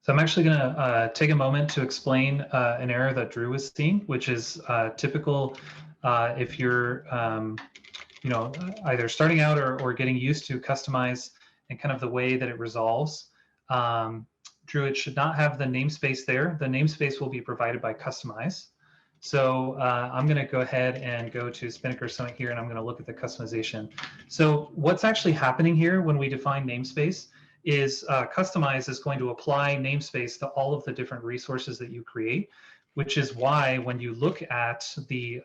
So I'm actually going to take a moment to explain an error that Drew was seeing, which is typical if you're either starting out or getting used to customize and kind of the way that it resolves. Drew, it should not have the namespace there. The namespace will be provided by Customize. So I'm going to go ahead and go to Spinnaker Summit here, and I'm going to look at the customization. So what's actually happening here when we define namespace is Customize is going to apply namespace to all of the different resources that you create, which is why when you look at the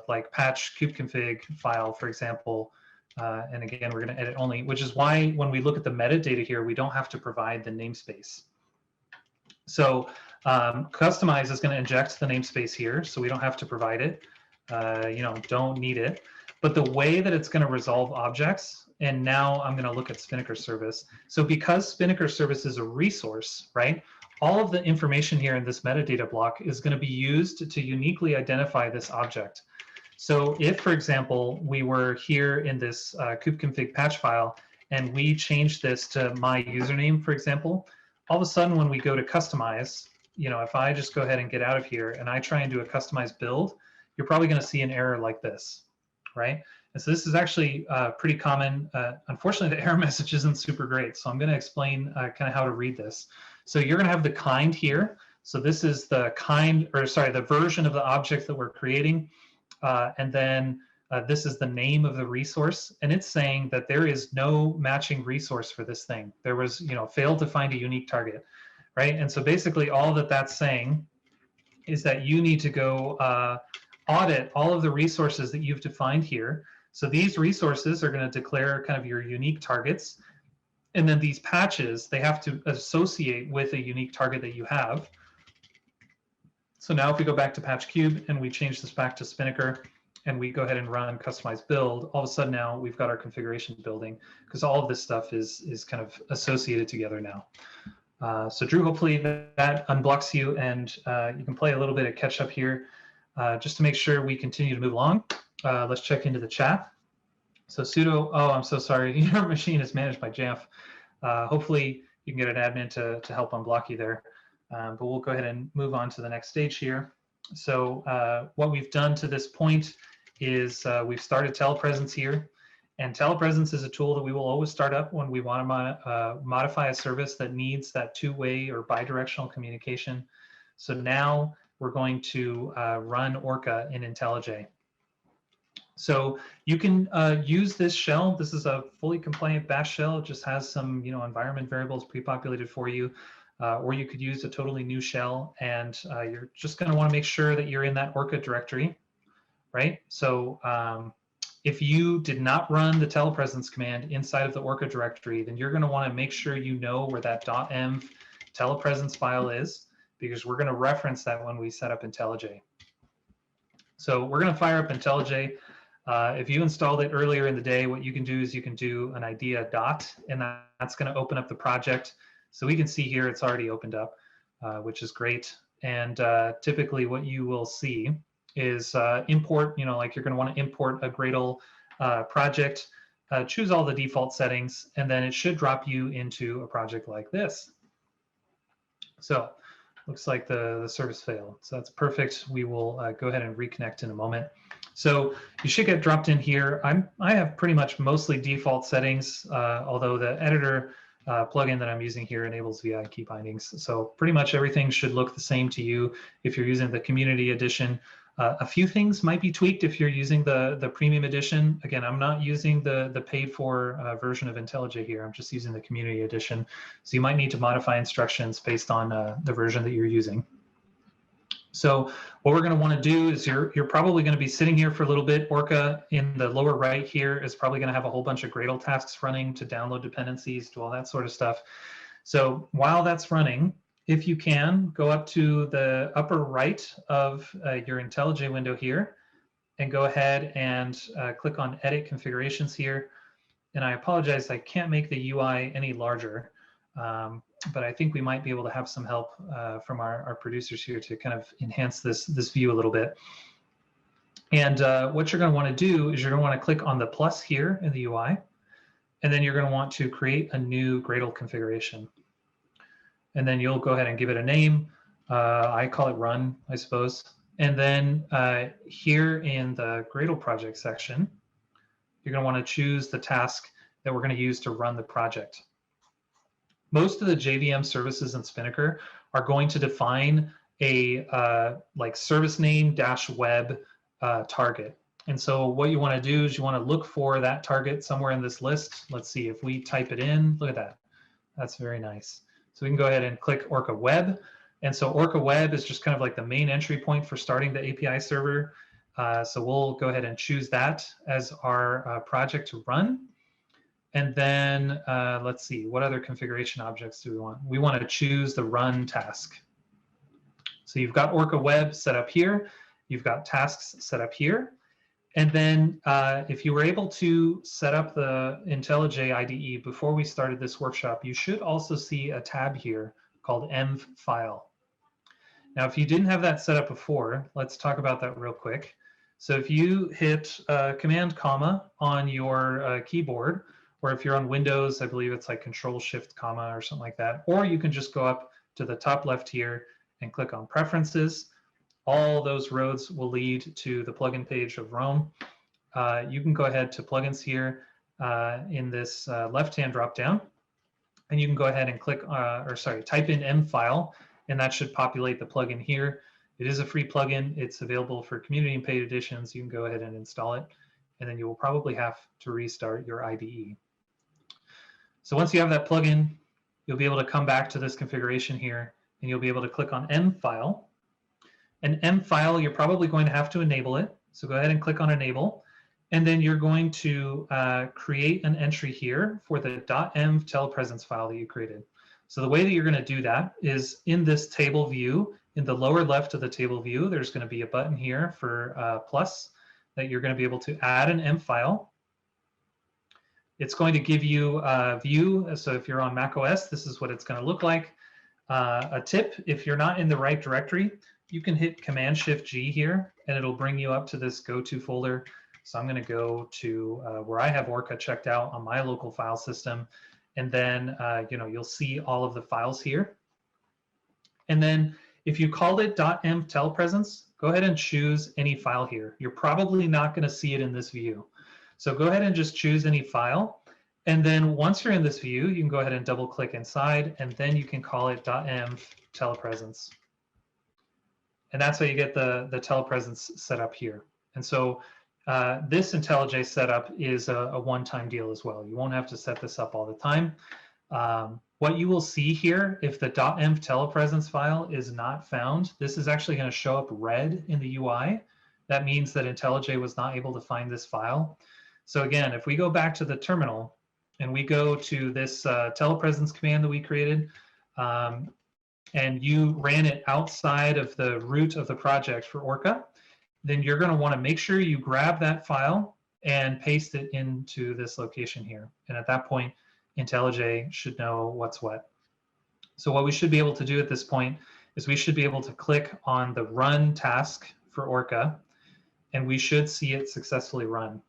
like patch kubeconfig file, for example, and again, we're going to edit only, which is why when we look at the metadata here, we don't have to provide the namespace. So Customize is going to inject the namespace here, so we don't have to provide it. Don't need it. But the way that it's going to resolve objects, and now I'm going to look at Spinnaker Service. So because Spinnaker Service is a resource, right, all of the information here in this metadata block is going to be used to uniquely identify this object. So if, for example, we were here in this kubeconfig patch file and we changed this to my username, for example, all of a sudden when we go to customize, if I just go ahead and get out of here and I try and do a customized build, you're probably going to see an error like this, right? And so this is actually pretty common. Unfortunately, the error message isn't super great. So I'm going to explain kind of how to read this. So you're going to have the kind here. So this is the the version of the object that we're creating. And then this is the name of the resource. And it's saying that there is no matching resource for this thing. There was, failed to find a unique target, right? And so basically all that that's saying is that you need to go audit all of the resources that you've defined here. So these resources are going to declare kind of your unique targets. And then these patches, they have to associate with a unique target that you have. So now if we go back to patch cube and we change this back to Spinnaker and we go ahead and run customize build, all of a sudden now we've got our configuration building, because all of this stuff is kind of associated together now. So Drew, hopefully that unblocks you and you can play a little bit of catch up here just to make sure we continue to move along. Let's check into the chat. So sudo, oh, I'm so sorry, your machine is managed by Jamf. Hopefully you can get an admin to help unblock you there. But we'll go ahead and move on to the next stage here. So what we've done to this point is we've started Telepresence here. And Telepresence is a tool that we will always start up when we want to modify a service that needs that two-way or bidirectional communication. So now we're going to run Orca in Intellij. So you can use this shell. This is a fully compliant bash shell. It just has some, environment variables pre-populated for you. Or you could use a totally new shell, and you're just going to want to make sure that you're in that Orca directory, right? So if you did not run the telepresence command inside of the Orca directory, then you're going to want to make sure you know where that .env telepresence file is, because we're going to reference that when we set up Intellij. So we're going to fire up Intellij. If you installed it earlier in the day, what you can do is you can do an idea dot, and that's going to open up the project. So we can see here it's already opened up, which is great. And typically what you will see is import, like you're going to want to import a Gradle project, choose all the default settings, and then it should drop you into a project like this. So looks like the service failed. So that's perfect. We will go ahead and reconnect in a moment. So you should get dropped in here. I have pretty much mostly default settings, although the editor plugin that I'm using here enables VI key bindings. So pretty much everything should look the same to you if you're using the community edition. A few things might be tweaked if you're using the premium edition. Again, I'm not using the paid for version of Intellij here. I'm just using the community edition. So you might need to modify instructions based on the version that you're using. So what we're going to want to do is you're probably going to be sitting here for a little bit. Orca in the lower right here is probably going to have a whole bunch of Gradle tasks running to download dependencies, do all that sort of stuff. So while that's running, if you can, go up to the upper right of your Intellij window here and go ahead and click on Edit Configurations here. And I apologize, I can't make the UI any larger, but I think we might be able to have some help from our producers here to kind of enhance this view a little bit. And what you're going to want to do is you're going to want to click on the plus here in the UI, and then you're going to want to create a new Gradle configuration. And then you'll go ahead and give it a name. I call it run, I suppose. And then here in the Gradle project section, you're going to want to choose the task that we're going to use to run the project. Most of the JVM services in Spinnaker are going to define a like service name -web target. And so what you want to do is you want to look for that target somewhere in this list. Let's see if we type it in. Look at that. That's very nice. So we can go ahead and click Orca Web. And so Orca Web is just kind of like the main entry point for starting the API server. So we'll go ahead and choose that as our project to run. And then let's see, what other configuration objects do we want? We want to choose the run task. So you've got Orca Web set up here. You've got tasks set up here. And then if you were able to set up the Intellij IDE before we started this workshop, you should also see a tab here called env file. Now, if you didn't have that set up before, let's talk about that real quick. So if you hit Command comma on your keyboard, or if you're on Windows, I believe it's like Control-Shift comma or something like that, or you can just go up to the top left here and click on Preferences. All those roads will lead to the plugin page of Roam. You can go ahead to plugins here in this left-hand dropdown, and you can go ahead and click, type in mfile, and that should populate the plugin here. It is a free plugin. It's available for community and paid editions. You can go ahead and install it, and then you will probably have to restart your IDE. So once you have that plugin, you'll be able to come back to this configuration here, and you'll be able to click on mfile. An mfile, you're probably going to have to enable it. So go ahead and click on enable. And then you're going to create an entry here for the .env telepresence file that you created. So the way that you're going to do that is in this table view, in the lower left of the table view, there's going to be a button here for plus that you're going to be able to add an m file. It's going to give you a view. So if you're on Mac OS, this is what it's going to look like. A tip, if you're not in the right directory, you can hit Command-Shift-G here, and it'll bring you up to this go-to folder. So I'm going to go to where I have Orca checked out on my local file system, and then you'll see all of the files here. And then if you called it .env telepresence, go ahead and choose any file here. You're probably not going to see it in this view. So go ahead and just choose any file. And then once you're in this view, you can go ahead and double click inside, and then you can call it .env telepresence. And that's how you get the telepresence set up here. And so This IntelliJ setup is a one-time deal as well. You won't have to set this up all the time. What you will see here, if the .env telepresence file is not found, this is actually going to show up red in the UI. That means that IntelliJ was not able to find this file. So again, if we go back to the terminal and we go to this telepresence command that we created, and you ran it outside of the root of the project for Orca, then you're going to want to make sure you grab that file and paste it into this location here. And at that point, IntelliJ should know what's what. So what we should be able to do at this point is we should be able to click on the run task for Orca, and we should see it successfully run.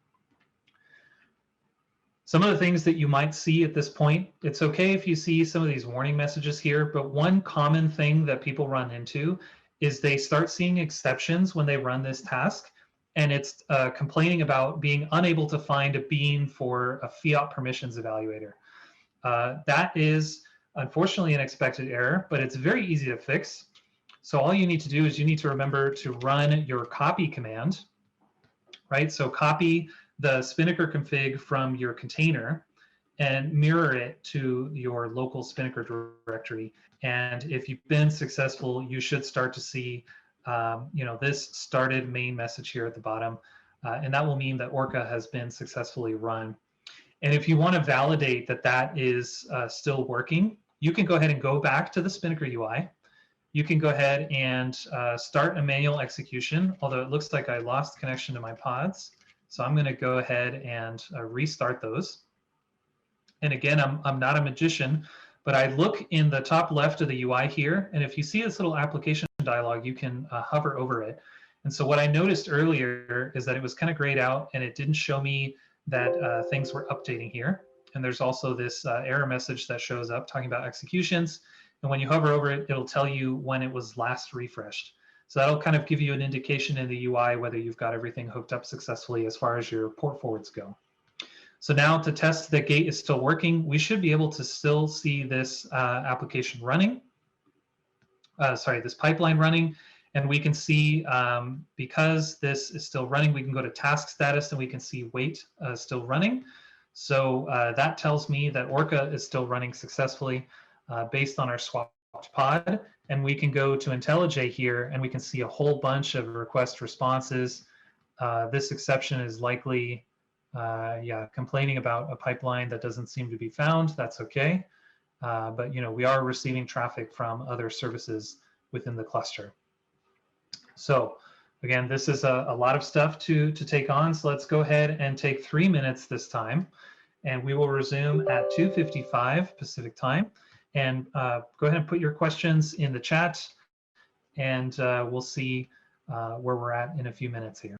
Some of the things that you might see at this point, it's okay if you see some of these warning messages here, but one common thing that people run into is they start seeing exceptions when they run this task, and it's complaining about being unable to find a bean for a fiat permissions evaluator. That is unfortunately an expected error, but it's very easy to fix. So all you need to do is you need to remember to run your copy command, right? So copy the Spinnaker config from your container and mirror it to your local Spinnaker directory. And if you've been successful, you should start to see this started main message here at the bottom. And that will mean that Orca has been successfully run. And if you want to validate that that is still working, you can go ahead and go back to the Spinnaker UI. You can go ahead and start a manual execution, although it looks like I lost connection to my pods. So I'm going to go ahead and restart those. And again, I'm not a magician, but I look in the top left of the UI here, and if you see this little application dialog, you can hover over it. And so what I noticed earlier is that it was kind of grayed out, and it didn't show me that things were updating here. And there's also this error message that shows up talking about executions. And when you hover over it, it'll tell you when it was last refreshed. So that'll kind of give you an indication in the UI whether you've got everything hooked up successfully as far as your port forwards go. So now to test that gate is still working, we should be able to still see this application running. This pipeline running. And we can see, because this is still running, we can go to task status and we can see wait still running. So that tells me that Orca is still running successfully based on our swapped pod. And we can go to IntelliJ here and we can see a whole bunch of request responses. This exception is likely, complaining about a pipeline that doesn't seem to be found. That's okay. But we are receiving traffic from other services within the cluster. So again, this is a lot of stuff to take on. So let's go ahead and take 3 minutes this time. And we will resume at 2:55 Pacific time. And go ahead and put your questions in the chat. And we'll see where we're at in a few minutes here.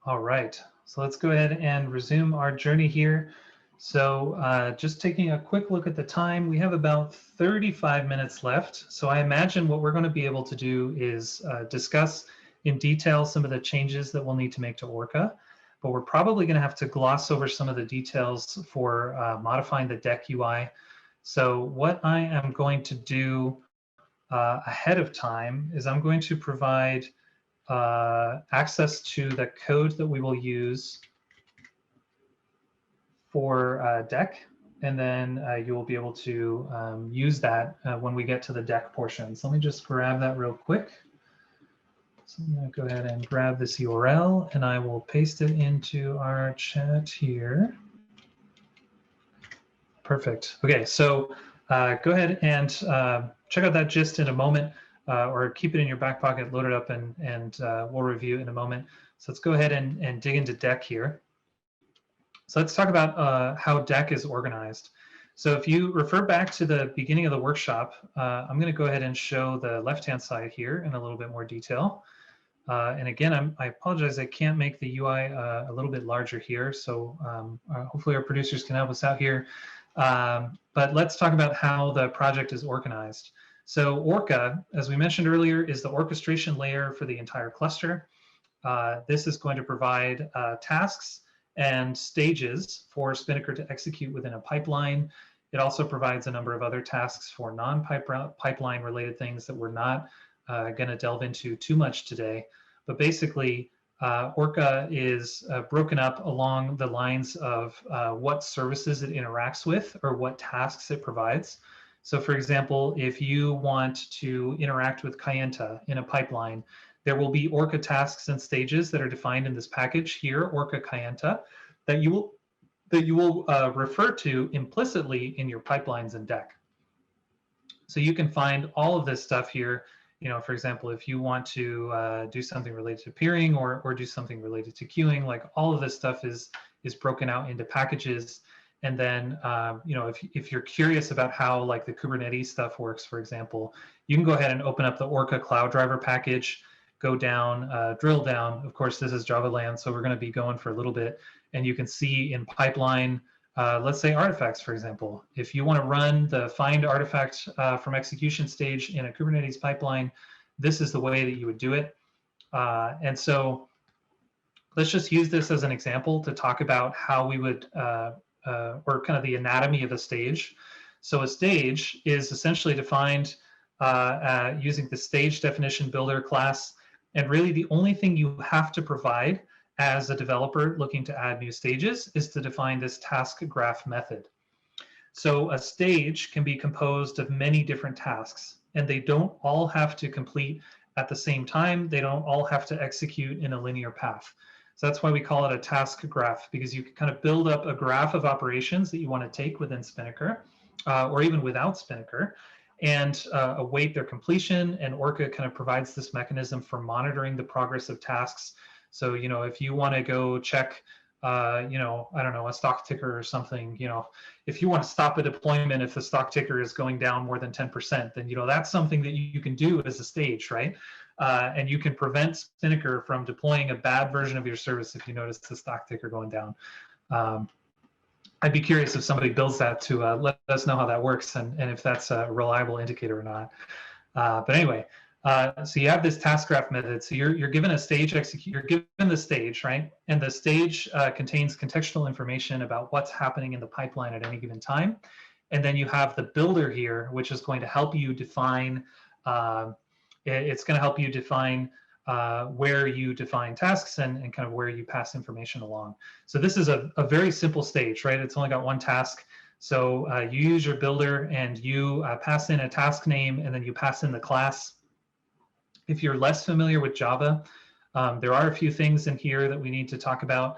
All right, so let's go ahead and resume our journey here. So just taking a quick look at the time, we have about 35 minutes left. So I imagine what we're going to be able to do is discuss in detail some of the changes that we'll need to make to Orca, but we're probably going to have to gloss over some of the details for modifying the deck UI. So what I am going to do ahead of time is I'm going to provide access to the code that we will use for deck, and then you will be able to use that when we get to the deck portion. So let me just grab that real quick. So I'm going to go ahead and grab this URL, and I will paste it into our chat here. Perfect. Okay, so go ahead and check out that gist in a moment, or keep it in your back pocket, load it up, and we'll review in a moment. So let's go ahead and dig into deck here. So let's talk about how deck is organized. So if you refer back to the beginning of the workshop, I'm going to go ahead and show the left-hand side here in a little bit more detail. And again, I apologize, I can't make the UI a little bit larger here. So hopefully our producers can help us out here. But let's talk about how the project is organized. So Orca, as we mentioned earlier, is the orchestration layer for the entire cluster. This is going to provide tasks and stages for Spinnaker to execute within a pipeline. It also provides a number of other tasks for non-pipeline related things that we're not going to delve into too much today. But basically, Orca is broken up along the lines of what services it interacts with or what tasks it provides. So for example, if you want to interact with Kayenta in a pipeline, there will be Orca tasks and stages that are defined in this package here, Orca Kayenta, that you will refer to implicitly in your pipelines and deck. So you can find all of this stuff here. You know, for example, if you want to do something related to peering or do something related to queuing, like all of this stuff is broken out into packages. And then, you know, if you're curious about how like the Kubernetes stuff works, for example, you can go ahead and open up the Orca Cloud Driver package, go down, drill down. Of course, this is Java land, so we're going to be going for a little bit. And you can see in pipeline, let's say artifacts, for example. If you want to run the find artifact from execution stage in a Kubernetes pipeline, this is the way that you would do it. And so let's just use this as an example to talk about how we would, or kind of the anatomy of a stage. So a stage is essentially defined using the stage definition builder class. And really the only thing you have to provide as a developer looking to add new stages is to define this task graph method. So a stage can be composed of many different tasks, and they don't all have to complete at the same time. They don't all have to execute in a linear path. So that's why we call it a task graph, because you can kind of build up a graph of operations that you want to take within Spinnaker, or even without Spinnaker, and await their completion. And Orca kind of provides this mechanism for monitoring the progress of tasks. So, you know, if you want to go check, you know, I don't know, a stock ticker or something, you know, if you want to stop a deployment if the stock ticker is going down more than 10%, then, you know, that's something that you can do as a stage, right? And you can prevent Spinnaker from deploying a bad version of your service if you notice the stock ticker going down. I'd be curious if somebody builds that to let us know how that works and if that's a reliable indicator or not. But anyway, so you have this task graph method. So you're given a stage you're given the stage, right? And the stage contains contextual information about what's happening in the pipeline at any given time. And then you have the builder here, which is going to help you define, it's going to help you define where you define tasks and kind of where you pass information along. So this is a very simple stage, right? It's only got one task. So you use your builder and you pass in a task name and then you pass in the class. If you're less familiar with Java, there are a few things in here that we need to talk about.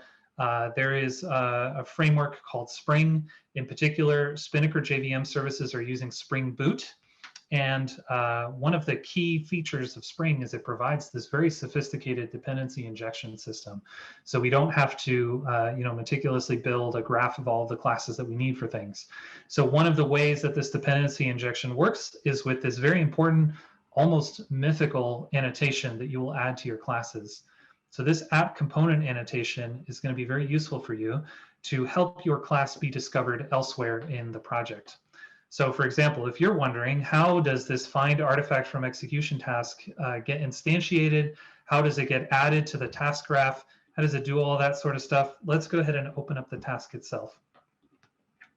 There is a framework called Spring. In particular, Spinnaker JVM services are using Spring Boot. And one of the key features of Spring is it provides this very sophisticated dependency injection system. So we don't have to you know, meticulously build a graph of all of the classes that we need for things. So one of the ways that this dependency injection works is with this very important, almost mythical annotation that you will add to your classes. So this app component annotation is going to be very useful for you to help your class be discovered elsewhere in the project. So for example, if you're wondering, how does this find artifact from execution task get instantiated? How does it get added to the task graph? How does it do all that sort of stuff? Let's go ahead and open up the task itself.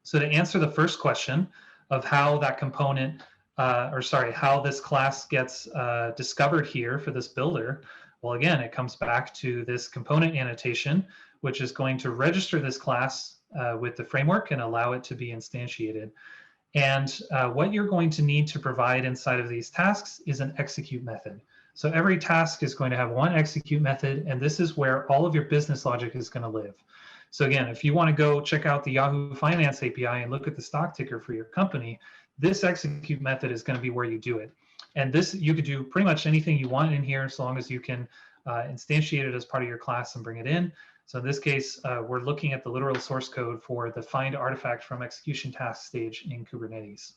So to answer the first question of how that component, how this class gets discovered here for this builder, well, again, it comes back to this component annotation, which is going to register this class with the framework and allow it to be instantiated. And what you're going to need to provide inside of these tasks is an execute method. So every task is going to have one execute method, and this is where all of your business logic is going to live. So again, if you want to go check out the Yahoo Finance API and look at the stock ticker for your company, this execute method is going to be where you do it. And this, you could do pretty much anything you want in here, as long as you can instantiate it as part of your class and bring it in. So in this case, we're looking at the literal source code for the find artifact from execution task stage in Kubernetes.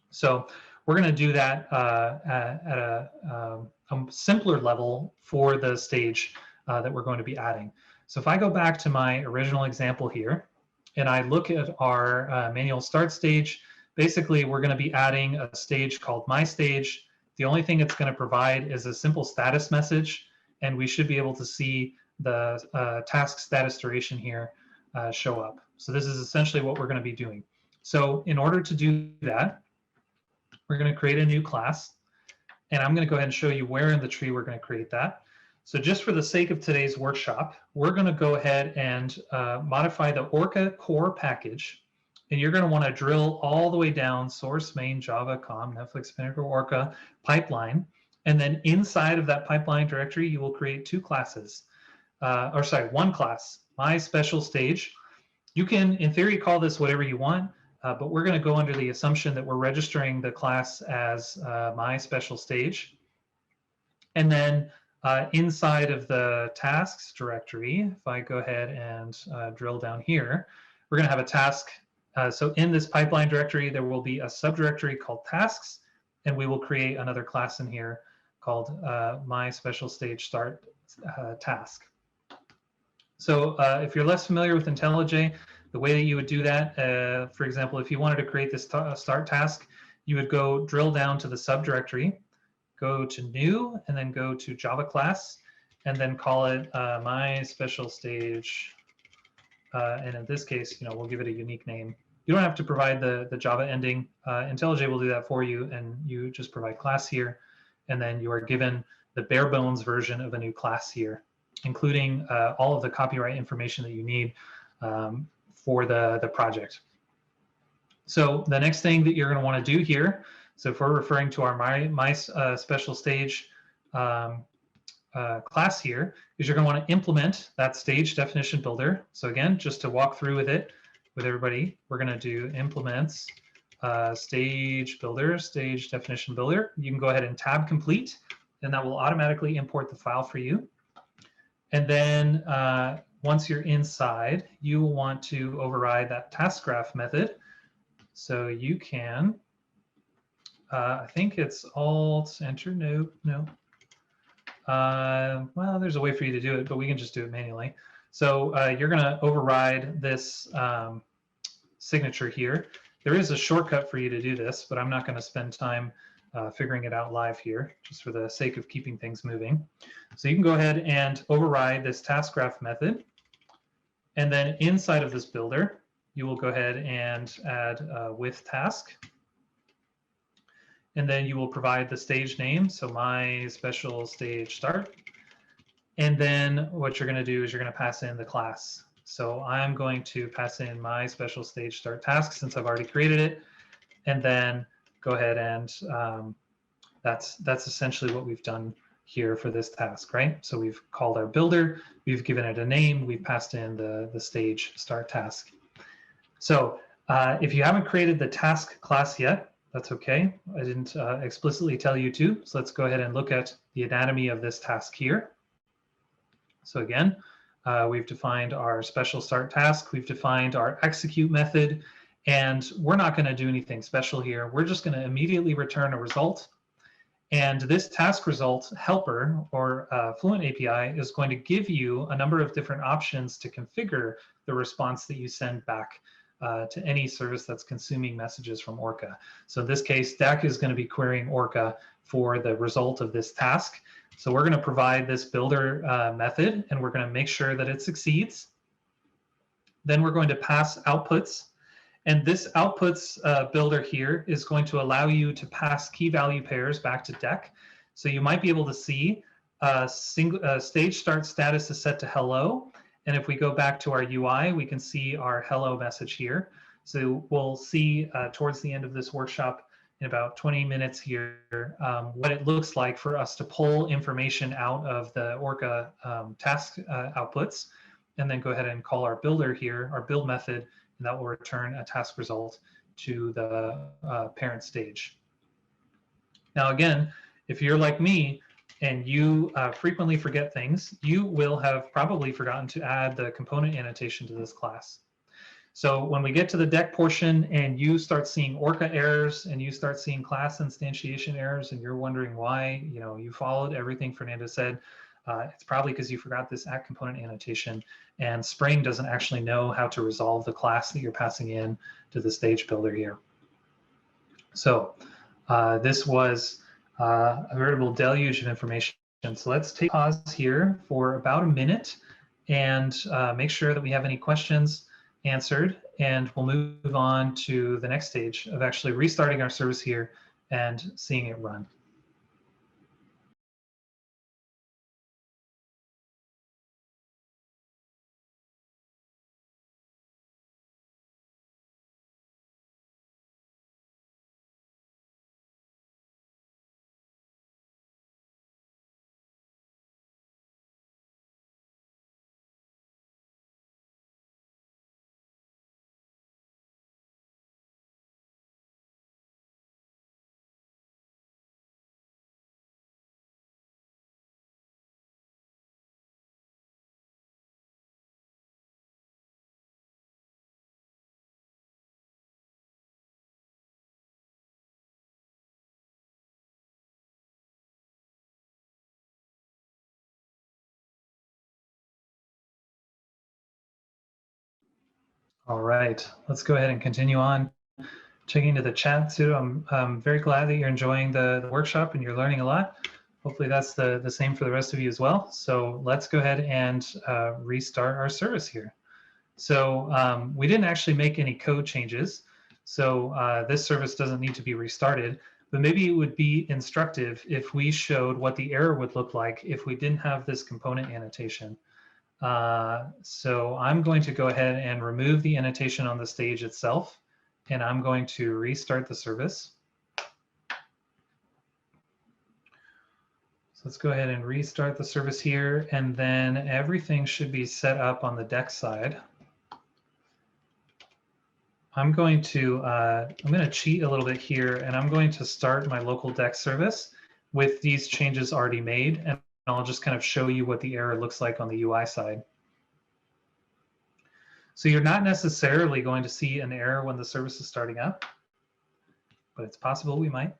So we're going to do that at a simpler level for the stage that we're going to be adding. So if I go back to my original example here, and I look at our manual start stage, basically we're going to be adding a stage called my stage. The only thing it's going to provide is a simple status message, and we should be able to see the task status duration here show up. So this is essentially what we're going to be doing. So in order to do that, we're going to create a new class, and I'm going to go ahead and show you where in the tree we're going to create that. So just for the sake of today's workshop, we're going to go ahead and modify the Orca core package, and you're going to want to drill all the way down source main Java com Netflix Spinnaker Orca pipeline, and then inside of that pipeline directory you will create two classes, one class, my special stage. You can in theory call this whatever you want, but we're going to go under the assumption that we're registering the class as my special stage. And then inside of the tasks directory, if I go ahead and drill down here, we're going to have a task. So in this pipeline directory, there will be a subdirectory called tasks, and we will create another class in here called my special stage start task. So if you're less familiar with IntelliJ, the way that you would do that, for example, if you wanted to create this start task, you would go drill down to the subdirectory, go to new, and then go to Java class, and then call it my special stage. And in this case, we'll give it a unique name. You don't have to provide the Java ending. IntelliJ will do that for you, and you just provide class here, and then you are given the bare bones version of a new class here, including all of the copyright information that you need for the project. So the next thing that you're going to want to do here, so if we're referring to our my special stage class here, is you're going to want to implement that stage definition builder. So again, just to walk through with it with everybody, we're going to do implements stage builder, stage definition builder. You can go ahead and tab complete, and that will automatically import the file for you. And then once you're inside, you will want to override that task graph method. So you can, I think it's Alt Enter, no. Well, there's a way for you to do it, but we can just do it manually. So you're going to override this signature here. There is a shortcut for you to do this, but I'm not going to spend time figuring it out live here, just for the sake of keeping things moving. So you can go ahead and override this task graph method. And then inside of this builder, you will go ahead and add with task. And then you will provide the stage name, so my special stage start. And then what you're going to do is you're going to pass in the class. So I'm going to pass in my special stage start task since I've already created it. And then go ahead and that's essentially what we've done here for this task, right? So we've called our builder, we've given it a name, we've passed in the stage start task. So if you haven't created the task class yet, that's okay. I didn't explicitly tell you to. So let's go ahead and look at the anatomy of this task here. So again, we've defined our special start task. We've defined our execute method, and we're not going to do anything special here. We're just going to immediately return a result. And this task result helper or Fluent API is going to give you a number of different options to configure the response that you send back to any service that's consuming messages from Orca. So in this case, DAC is going to be querying Orca for the result of this task. So we're going to provide this builder method, and we're going to make sure that it succeeds. Then we're going to pass outputs. And this outputs builder here is going to allow you to pass key value pairs back to DEC. So you might be able to see stage start status is set to hello. And if we go back to our UI, we can see our hello message here. So we'll see towards the end of this workshop in about 20 minutes here what it looks like for us to pull information out of the Orca task outputs, and then go ahead and call our builder here, our build method, and that will return a task result to the parent stage. Now, again, if you're like me and you frequently forget things, you will have probably forgotten to add the component annotation to this class. So when we get to the DEC portion and you start seeing Orca errors and you start seeing class instantiation errors and you're wondering why, you followed everything Fernando said, it's probably because you forgot this at component annotation, and Spring doesn't actually know how to resolve the class that you're passing in to the stage builder here. So this was a veritable deluge of information. So let's take a pause here for about a minute and make sure that we have any questions answered, and we'll move on to the next stage of actually restarting our service here and seeing it run. All right, let's go ahead and continue on checking into the chat too. I'm very glad that you're enjoying the workshop and you're learning a lot. Hopefully that's the same for the rest of you as well. So let's go ahead and restart our service here. So we didn't actually make any code changes. So this service doesn't need to be restarted, but maybe it would be instructive if we showed what the error would look like if we didn't have this component annotation. So I'm going to go ahead and remove the annotation on the stage itself, and I'm going to restart the service. So let's go ahead and restart the service here, and then everything should be set up on the DEC side. I'm going to cheat a little bit here, and I'm going to start my local DEC service with these changes already made, and I'll just kind of show you what the error looks like on the UI side. So you're not necessarily going to see an error when the service is starting up, but it's possible we might.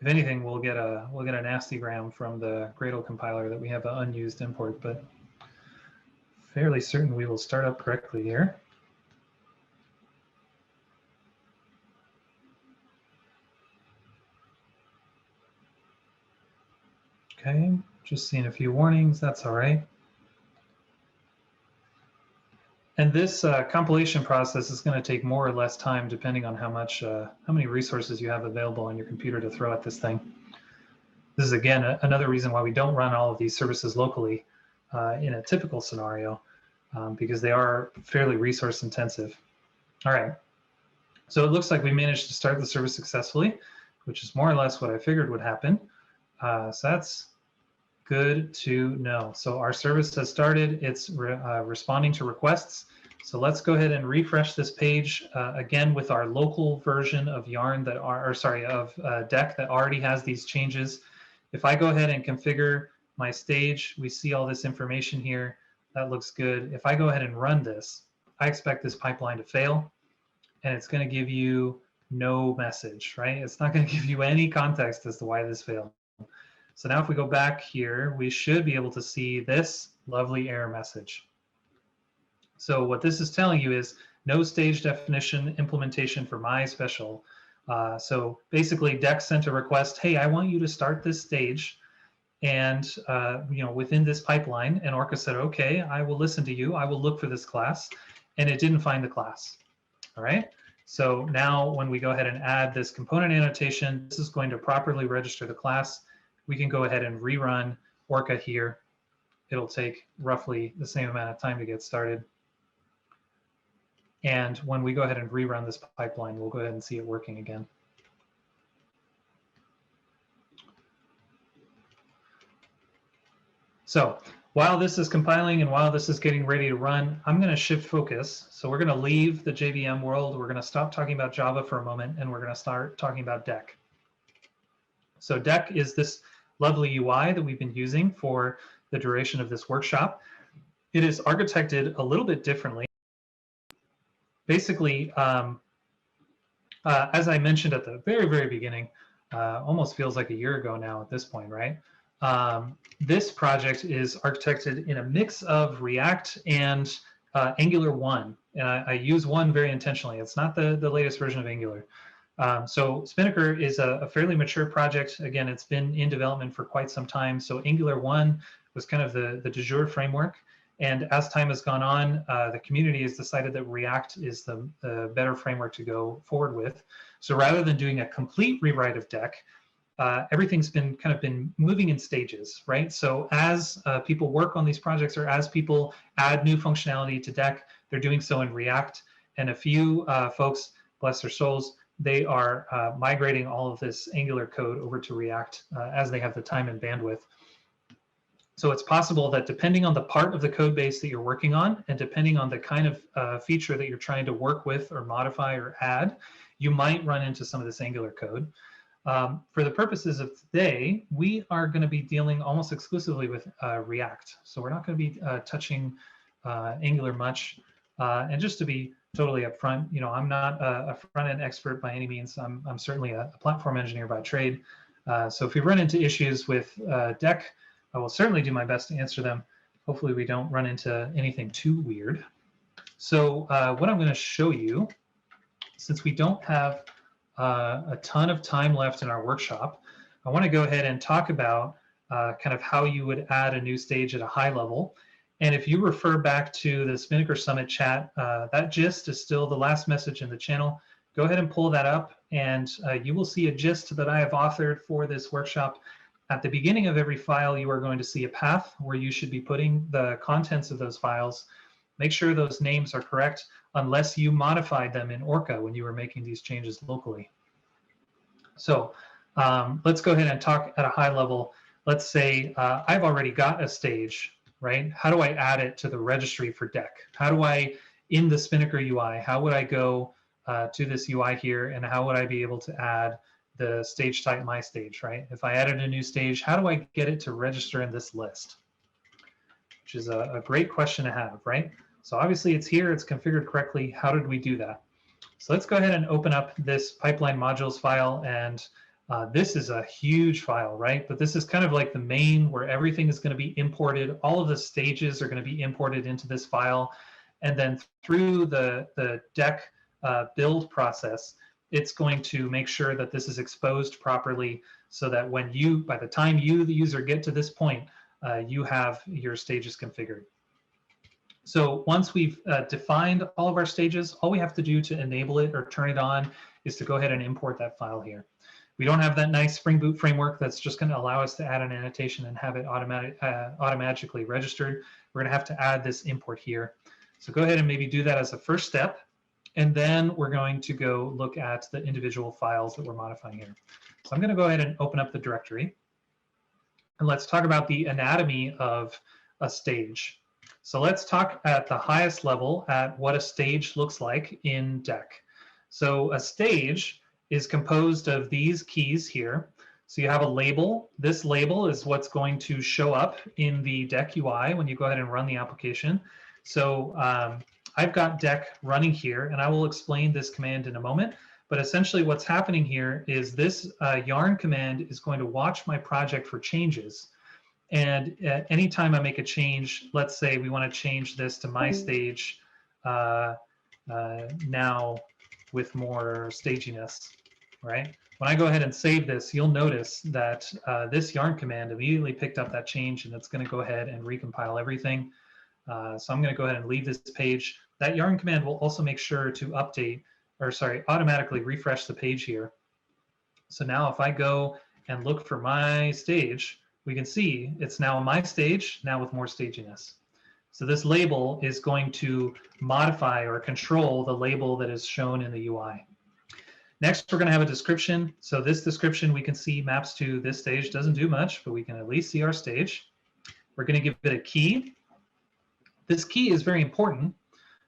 If anything, we'll get a nasty gram from the Gradle compiler that we have an unused import, but fairly certain we will start up correctly here. Okay, just seeing a few warnings, that's all right. And this compilation process is going to take more or less time depending on how many resources you have available on your computer to throw at this thing. This is, again, another reason why we don't run all of these services locally in a typical scenario, because they are fairly resource intensive. All right, so it looks like we managed to start the service successfully, which is more or less what I figured would happen. So that's good to know. So our service has started. It's responding to requests. So let's go ahead and refresh this page again with our local version of Yarn that of DEC that already has these changes. If I go ahead and configure my stage, we see all this information here. That looks good. If I go ahead and run this, I expect this pipeline to fail, and it's going to give you no message, right? It's not going to give you any context as to why this failed. So now if we go back here, we should be able to see this lovely error message. So what this is telling you is no stage definition implementation for my special. So basically Deck sent a request, hey, I want you to start this stage and within this pipeline, and Orca said, okay, I will listen to you. I will look for this class, and it didn't find the class. All right. So now when we go ahead and add this component annotation, this is going to properly register the class. We can go ahead and rerun Orca here. It'll take roughly the same amount of time to get started. And when we go ahead and rerun this pipeline, we'll go ahead and see it working again. So while this is compiling and while this is getting ready to run, I'm going to shift focus. So we're going to leave the JVM world. We're going to stop talking about Java for a moment, and we're going to start talking about Deck. So Deck is this lovely UI that we've been using for the duration of this workshop. It is architected a little bit differently. Basically, as I mentioned at the very, very beginning, almost feels like a year ago now at this point, right? This project is architected in a mix of React and Angular 1. And I use 1 very intentionally. It's not the latest version of Angular. So Spinnaker is a fairly mature project. Again, it's been in development for quite some time. So Angular 1 was kind of the du jour framework. And as time has gone on, the community has decided that React is the better framework to go forward with. So rather than doing a complete rewrite of Deck, everything's been moving in stages, right? So as people work on these projects, or as people add new functionality to Deck, they're doing so in React. And a few folks, bless their souls, they are migrating all of this Angular code over to React as they have the time and bandwidth. So it's possible that depending on the part of the code base that you're working on, and depending on the kind of feature that you're trying to work with or modify or add, you might run into some of this Angular code. For the purposes of today, we are going to be dealing almost exclusively with React. So we're not going to be touching Angular much. And just to be totally upfront, I'm not a front-end expert by any means. I'm certainly a platform engineer by trade. So if we run into issues with Deck, I will certainly do my best to answer them. Hopefully we don't run into anything too weird. So what I'm going to show you, since we don't have a ton of time left in our workshop, I want to go ahead and talk about kind of how you would add a new stage at a high level. And if you refer back to the Spinnaker Summit chat, that gist is still the last message in the channel. Go ahead and pull that up, and you will see a gist that I have authored for this workshop. At the beginning of every file, you are going to see a path where you should be putting the contents of those files. Make sure those names are correct, unless you modified them in Orca when you were making these changes locally. So let's go ahead and talk at a high level. Let's say I've already got a stage, right? How do I add it to the registry for Deck? How do I, in the Spinnaker UI, how would I go to this UI here, and how would I be able to add the stage type my stage, right? If I added a new stage, how do I get it to register in this list? Which is a great question to have, right? So obviously it's here, it's configured correctly. How did we do that? So let's go ahead and open up this pipeline modules file, and this is a huge file, right? But this is kind of like the main where everything is going to be imported. All of the stages are going to be imported into this file, and then through the Deck build process, it's going to make sure that this is exposed properly, so that when you, by the time you, the user, get to this point, you have your stages configured. So once we've defined all of our stages, all we have to do to enable it or turn it on is to go ahead and import that file here. We don't have that nice Spring Boot framework that's just going to allow us to add an annotation and have it automatically registered. We're going to have to add this import here. So go ahead and maybe do that as a first step. And then we're going to go look at the individual files that we're modifying here. So I'm going to go ahead and open up the directory. And let's talk about the anatomy of a stage. So let's talk at the highest level at what a stage looks like in Deck. So a stage is composed of these keys here. So you have a label. This label is what's going to show up in the deck UI when you go ahead and run the application. So I've got deck running here, and I will explain this command in a moment. But essentially what's happening here is this yarn command is going to watch my project for changes. And at any time I make a change, let's say we want to change this to my stage now with more staginess, right? When I go ahead and save this, you'll notice that this yarn command immediately picked up that change, and it's going to go ahead and recompile everything. So I'm going to go ahead and leave this page. That yarn command will also make sure to update, or sorry, automatically refresh the page here. So now if I go and look for my stage, we can see it's now my stage, now with more staginess. So this label is going to modify or control the label that is shown in the UI. Next, we're going to have a description. So this description we can see maps to this stage. Doesn't do much, but we can at least see our stage. We're going to give it a key. This key is very important.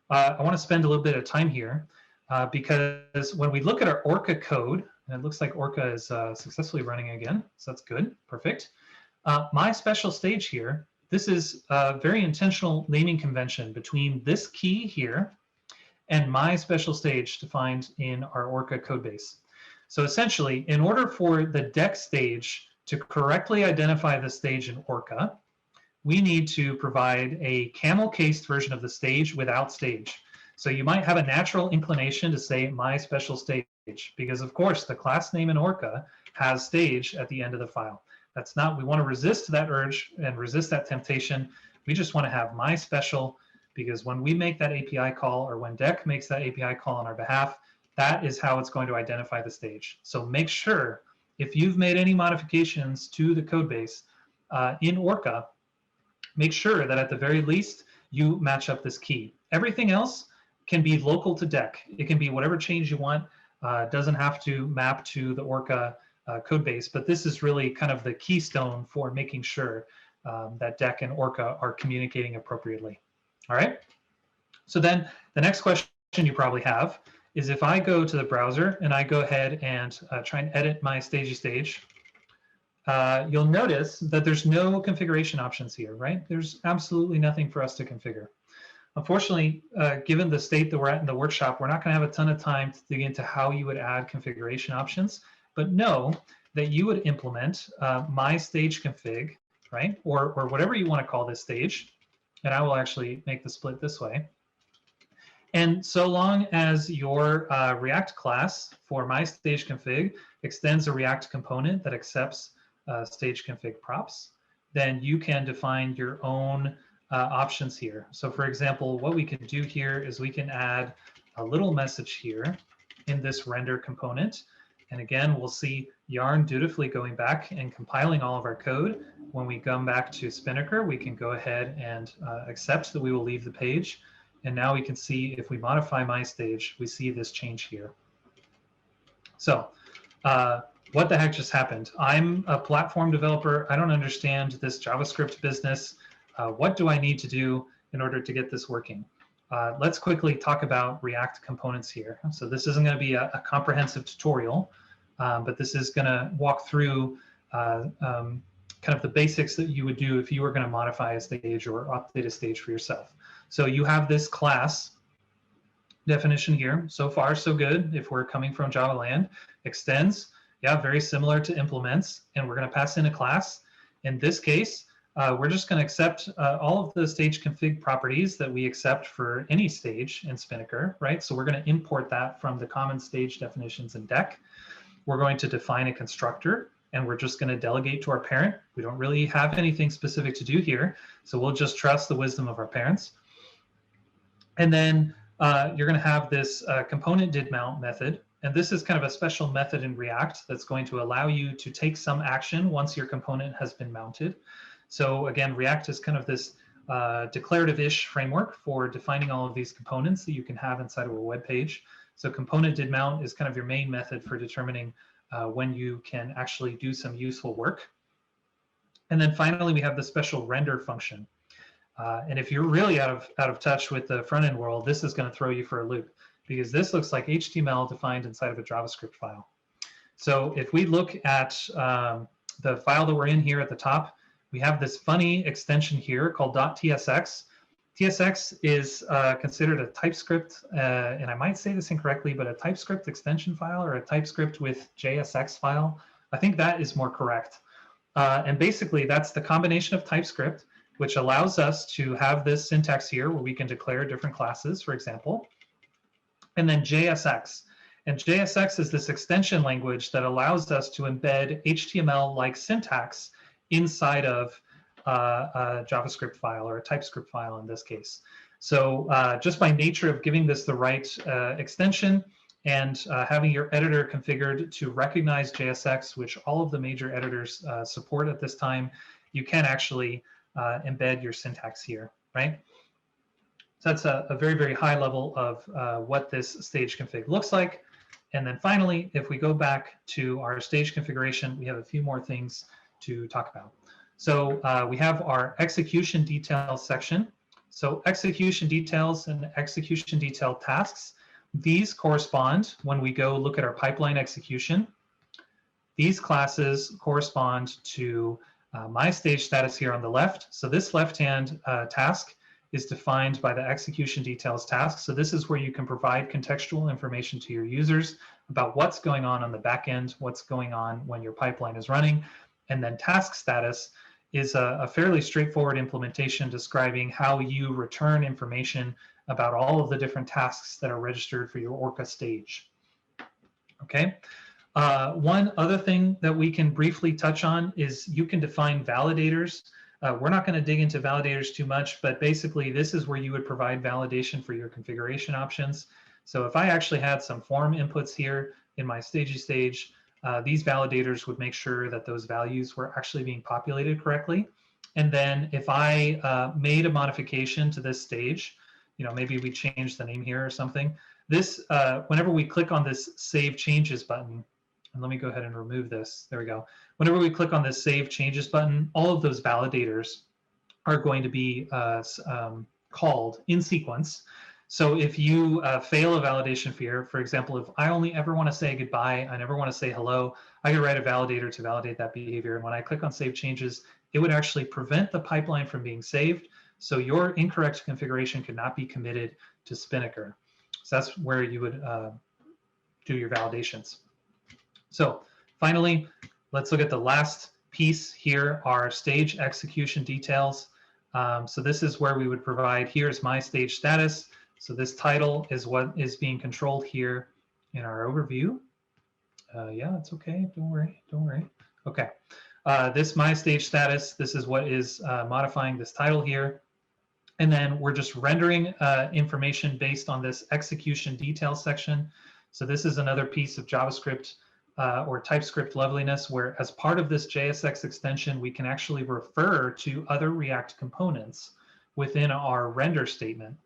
I want to spend a little bit of time here because when we look at our Orca code, and it looks like Orca is successfully running again, so that's good, perfect. My special stage here, this is a very intentional naming convention between this key here and my special stage defined in our Orca codebase. So essentially, in order for the deck stage to correctly identify the stage in Orca, we need to provide a camel-cased version of the stage without stage. So you might have a natural inclination to say my special stage, because of course the class name in Orca has stage at the end of the file. That's not, we want to resist that urge and resist that temptation. We just want to have my special, because when we make that API call, or when Deck makes that API call on our behalf, that is how it's going to identify the stage. So make sure if you've made any modifications to the code base in Orca, make sure that at the very least you match up this key. Everything else can be local to Deck. It can be whatever change you want. It doesn't have to map to the Orca code base, but this is really kind of the keystone for making sure that Deck and Orca are communicating appropriately. All right. So then the next question you probably have is, if I go to the browser and I go ahead and try and edit my stagey stage, you'll notice that there's no configuration options here, right? There's absolutely nothing for us to configure. Unfortunately, given the state that we're at in the workshop, we're not going to have a ton of time to dig into how you would add configuration options, but know that you would implement my stage config, right? Or whatever you want to call this stage. And I will actually make the split this way. And so long as your React class for my stage config extends a React component that accepts stage config props, then you can define your own options here. So for example, what we can do here is we can add a little message here in this render component. And again, we'll see Yarn dutifully going back and compiling all of our code. When we come back to Spinnaker, we can go ahead and accept that we will leave the page. And now we can see if we modify my stage, we see this change here. So what the heck just happened? I'm a platform developer. I don't understand this JavaScript business. What do I need to do in order to get this working? Let's quickly talk about React components here. So this isn't going to be a comprehensive tutorial, but this is going to walk through kind of the basics that you would do if you were going to modify a stage or update a stage for yourself. So you have this class definition here. So far, so good. If we're coming from Java land, extends, yeah, very similar to implements, and we're going to pass in a class. In this case, we're just going to accept all of the stage config properties that we accept for any stage in Spinnaker, right? So we're going to import that from the common stage definitions in Deck. We're going to define a constructor, and we're just going to delegate to our parent. We don't really have anything specific to do here, so we'll just trust the wisdom of our parents. And then you're going to have this component did mount method. And this is kind of a special method in React that's going to allow you to take some action once your component has been mounted. So again, React is kind of this declarative-ish framework for defining all of these components that you can have inside of a web page. So component did mount is kind of your main method for determining when you can actually do some useful work. And then finally, we have the special render function. And if you're really out of touch with the front-end world, this is going to throw you for a loop, because this looks like HTML defined inside of a JavaScript file. So if we look at the file that we're in here at the top, we have this funny extension here called .tsx. TSX is considered a TypeScript, and I might say this incorrectly, but a TypeScript extension file or a TypeScript with JSX file. I think that is more correct. And basically, that's the combination of TypeScript, which allows us to have this syntax here where we can declare different classes, for example, and then JSX. And JSX is this extension language that allows us to embed HTML-like syntax inside of a JavaScript file or a TypeScript file in this case. So just by nature of giving this the right extension and having your editor configured to recognize JSX, which all of the major editors support at this time, you can actually embed your syntax here, right? So that's a very, very high level of what this stage config looks like. And then finally, if we go back to our stage configuration, we have a few more things to talk about. So we have our execution details section. So execution details and execution detail tasks, these correspond when we go look at our pipeline execution. These classes correspond to my stage status here on the left. So this left-hand task is defined by the execution details task. So this is where you can provide contextual information to your users about what's going on the back end, what's going on when your pipeline is running. And then task status is a fairly straightforward implementation describing how you return information about all of the different tasks that are registered for your Orca stage. Okay. One other thing that we can briefly touch on is you can define validators. We're not going to dig into validators too much, but basically this is where you would provide validation for your configuration options. So if I actually had some form inputs here in my stagey stage, these validators would make sure that those values were actually being populated correctly. And then if I made a modification to this stage, you know, maybe we change the name here or something, this, whenever we click on this Save Changes button, and let me go ahead and remove this. There we go. Whenever we click on this Save Changes button, all of those validators are going to be called in sequence. So if you fail a validation here, for example, if I only ever want to say goodbye, I never want to say hello, I can write a validator to validate that behavior. And when I click on Save Changes, it would actually prevent the pipeline from being saved. So your incorrect configuration could not be committed to Spinnaker. So that's where you would do your validations. So finally, let's look at the last piece here, our stage execution details. So this is where we would provide, here's my stage status. So this title is what is being controlled here in our overview. Yeah, it's okay, don't worry, don't worry. Okay, this my stage status, this is what is modifying this title here. And then we're just rendering information based on this execution details section. So this is another piece of JavaScript or TypeScript loveliness, where as part of this JSX extension, we can actually refer to other React components within our render statement.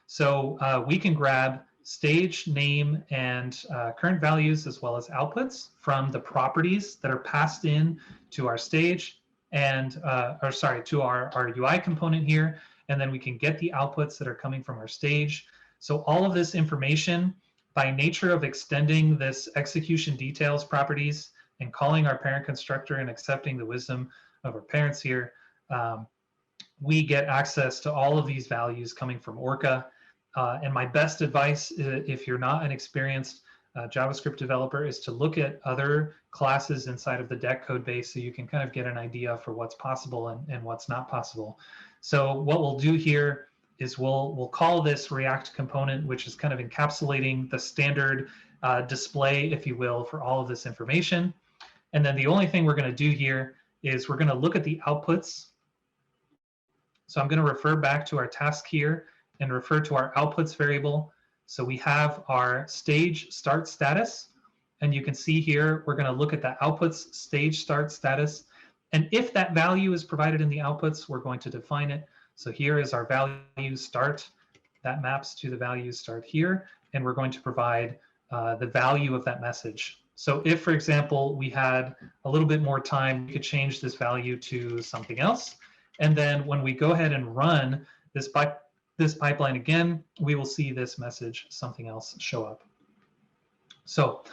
So we can grab stage name and current values as well as outputs from the properties that are passed in to our stage and, or sorry, to our UI component here. And then we can get the outputs that are coming from our stage. So all of this information, by nature of extending this execution details properties and calling our parent constructor and accepting the wisdom of our parents here, we get access to all of these values coming from Orca. And my best advice, if you're not an experienced JavaScript developer, is to look at other classes inside of the deck code base so you can kind of get an idea for what's possible and what's not possible. So what we'll do here is we'll call this React component, which is kind of encapsulating the standard display, if you will, for all of this information. And then the only thing we're going to do here is we're going to look at the outputs. So I'm going to refer back to our task here and refer to our outputs variable. So we have our stage start status. And you can see here, we're going to look at the outputs stage start status. And if that value is provided in the outputs, we're going to define it. So here is our value start. That maps to the value start here. And we're going to provide the value of that message. So if, for example, we had a little bit more time, we could change this value to something else. And then when we go ahead and run this pipeline again, we will see this message, something else, show up. So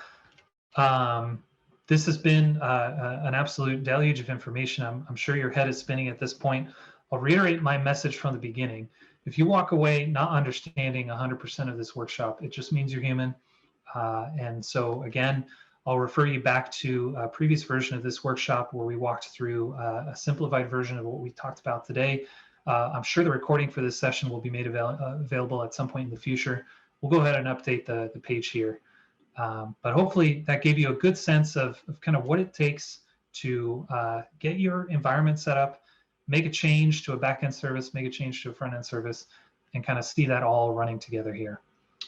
This has been an absolute deluge of information. I'm sure your head is spinning at this point. I'll reiterate my message from the beginning. If you walk away not understanding 100% of this workshop, it just means you're human. And so again, I'll refer you back to a previous version of this workshop where we walked through a simplified version of what we talked about today. I'm sure the recording for this session will be made available at some point in the future. We'll go ahead and update the page here. But hopefully that gave you a good sense of kind of what it takes to get your environment set up, make a change to a backend service, make a change to a front-end service, and kind of see that all running together here.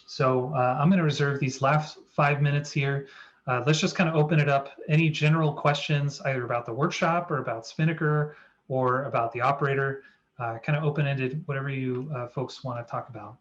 So I'm going to reserve these last 5 minutes here. Let's just kind of open it up. Any general questions, either about the workshop or about Spinnaker or about the operator, kind of open-ended, whatever you folks want to talk about.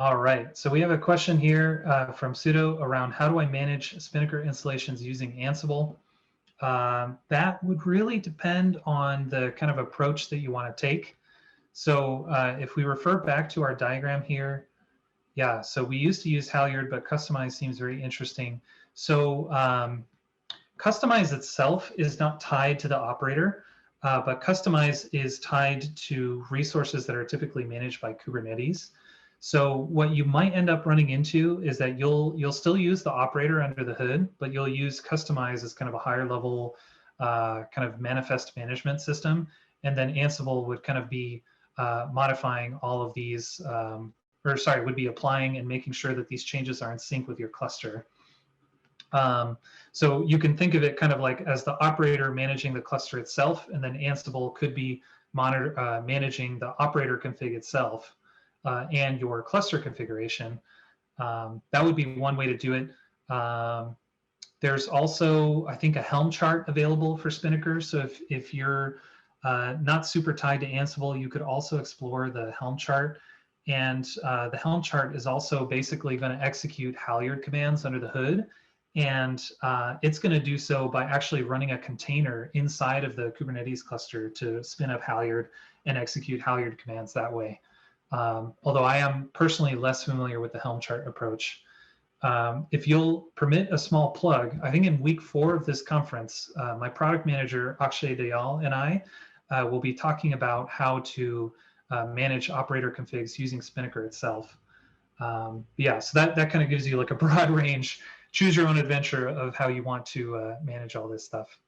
All right, so we have a question here from Sudo around how do I manage Spinnaker installations using Ansible? That would really depend on the kind of approach that you want to take. So if we refer back to our diagram here, yeah, so we used to use Halyard, but Customize seems very interesting. So Customize itself is not tied to the operator, but Customize is tied to resources that are typically managed by Kubernetes. So what you might end up running into is that you'll still use the operator under the hood, but you'll use Customize as kind of a higher level kind of manifest management system. And then Ansible would kind of be modifying all of these, would be applying and making sure that these changes are in sync with your cluster. So you can think of it kind of like as the operator managing the cluster itself, and then Ansible could be managing the operator config itself. And your cluster configuration. That would be one way to do it. There's also, I think, a Helm chart available for Spinnaker. So if you're not super tied to Ansible, you could also explore the Helm chart. And the Helm chart is also basically going to execute Halyard commands under the hood. And it's going to do so by actually running a container inside of the Kubernetes cluster to spin up Halyard and execute Halyard commands that way. Although I am personally less familiar with the Helm chart approach. If you'll permit a small plug, I think in week 4 of this conference, my product manager, Akshay Dayal, and I will be talking about how to manage operator configs using Spinnaker itself. Yeah, so that kind of gives you like a broad range, choose your own adventure of how you want to manage all this stuff.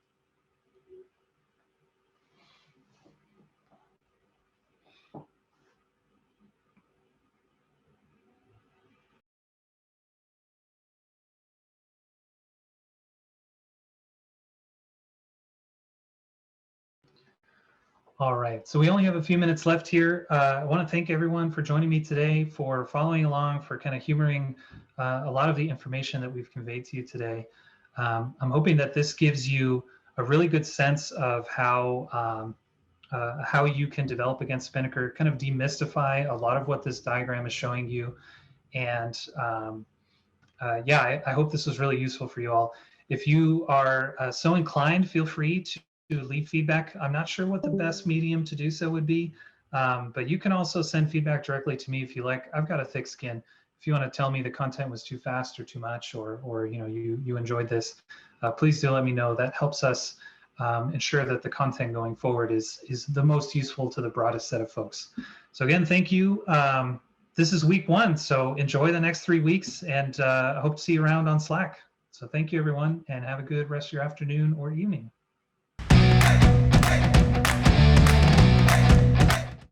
All right, so we only have a few minutes left here. I want to thank everyone for joining me today, for following along, for kind of humoring a lot of the information that we've conveyed to you today. I'm hoping that this gives you a really good sense of how you can develop against Spinnaker, kind of demystify a lot of what this diagram is showing you. And yeah, I hope this was really useful for you all. If you are so inclined, feel free to leave feedback. I'm not sure what the best medium to do so would be, but you can also send feedback directly to me if you like. I've got a thick skin. If you want to tell me the content was too fast or too much, or you know you enjoyed this, please do let me know. That helps us ensure that the content going forward is the most useful to the broadest set of folks. So again, thank you. This is week 1, so enjoy the next 3 weeks, and I hope to see you around on Slack. So thank you, everyone, and have a good rest of your afternoon or evening.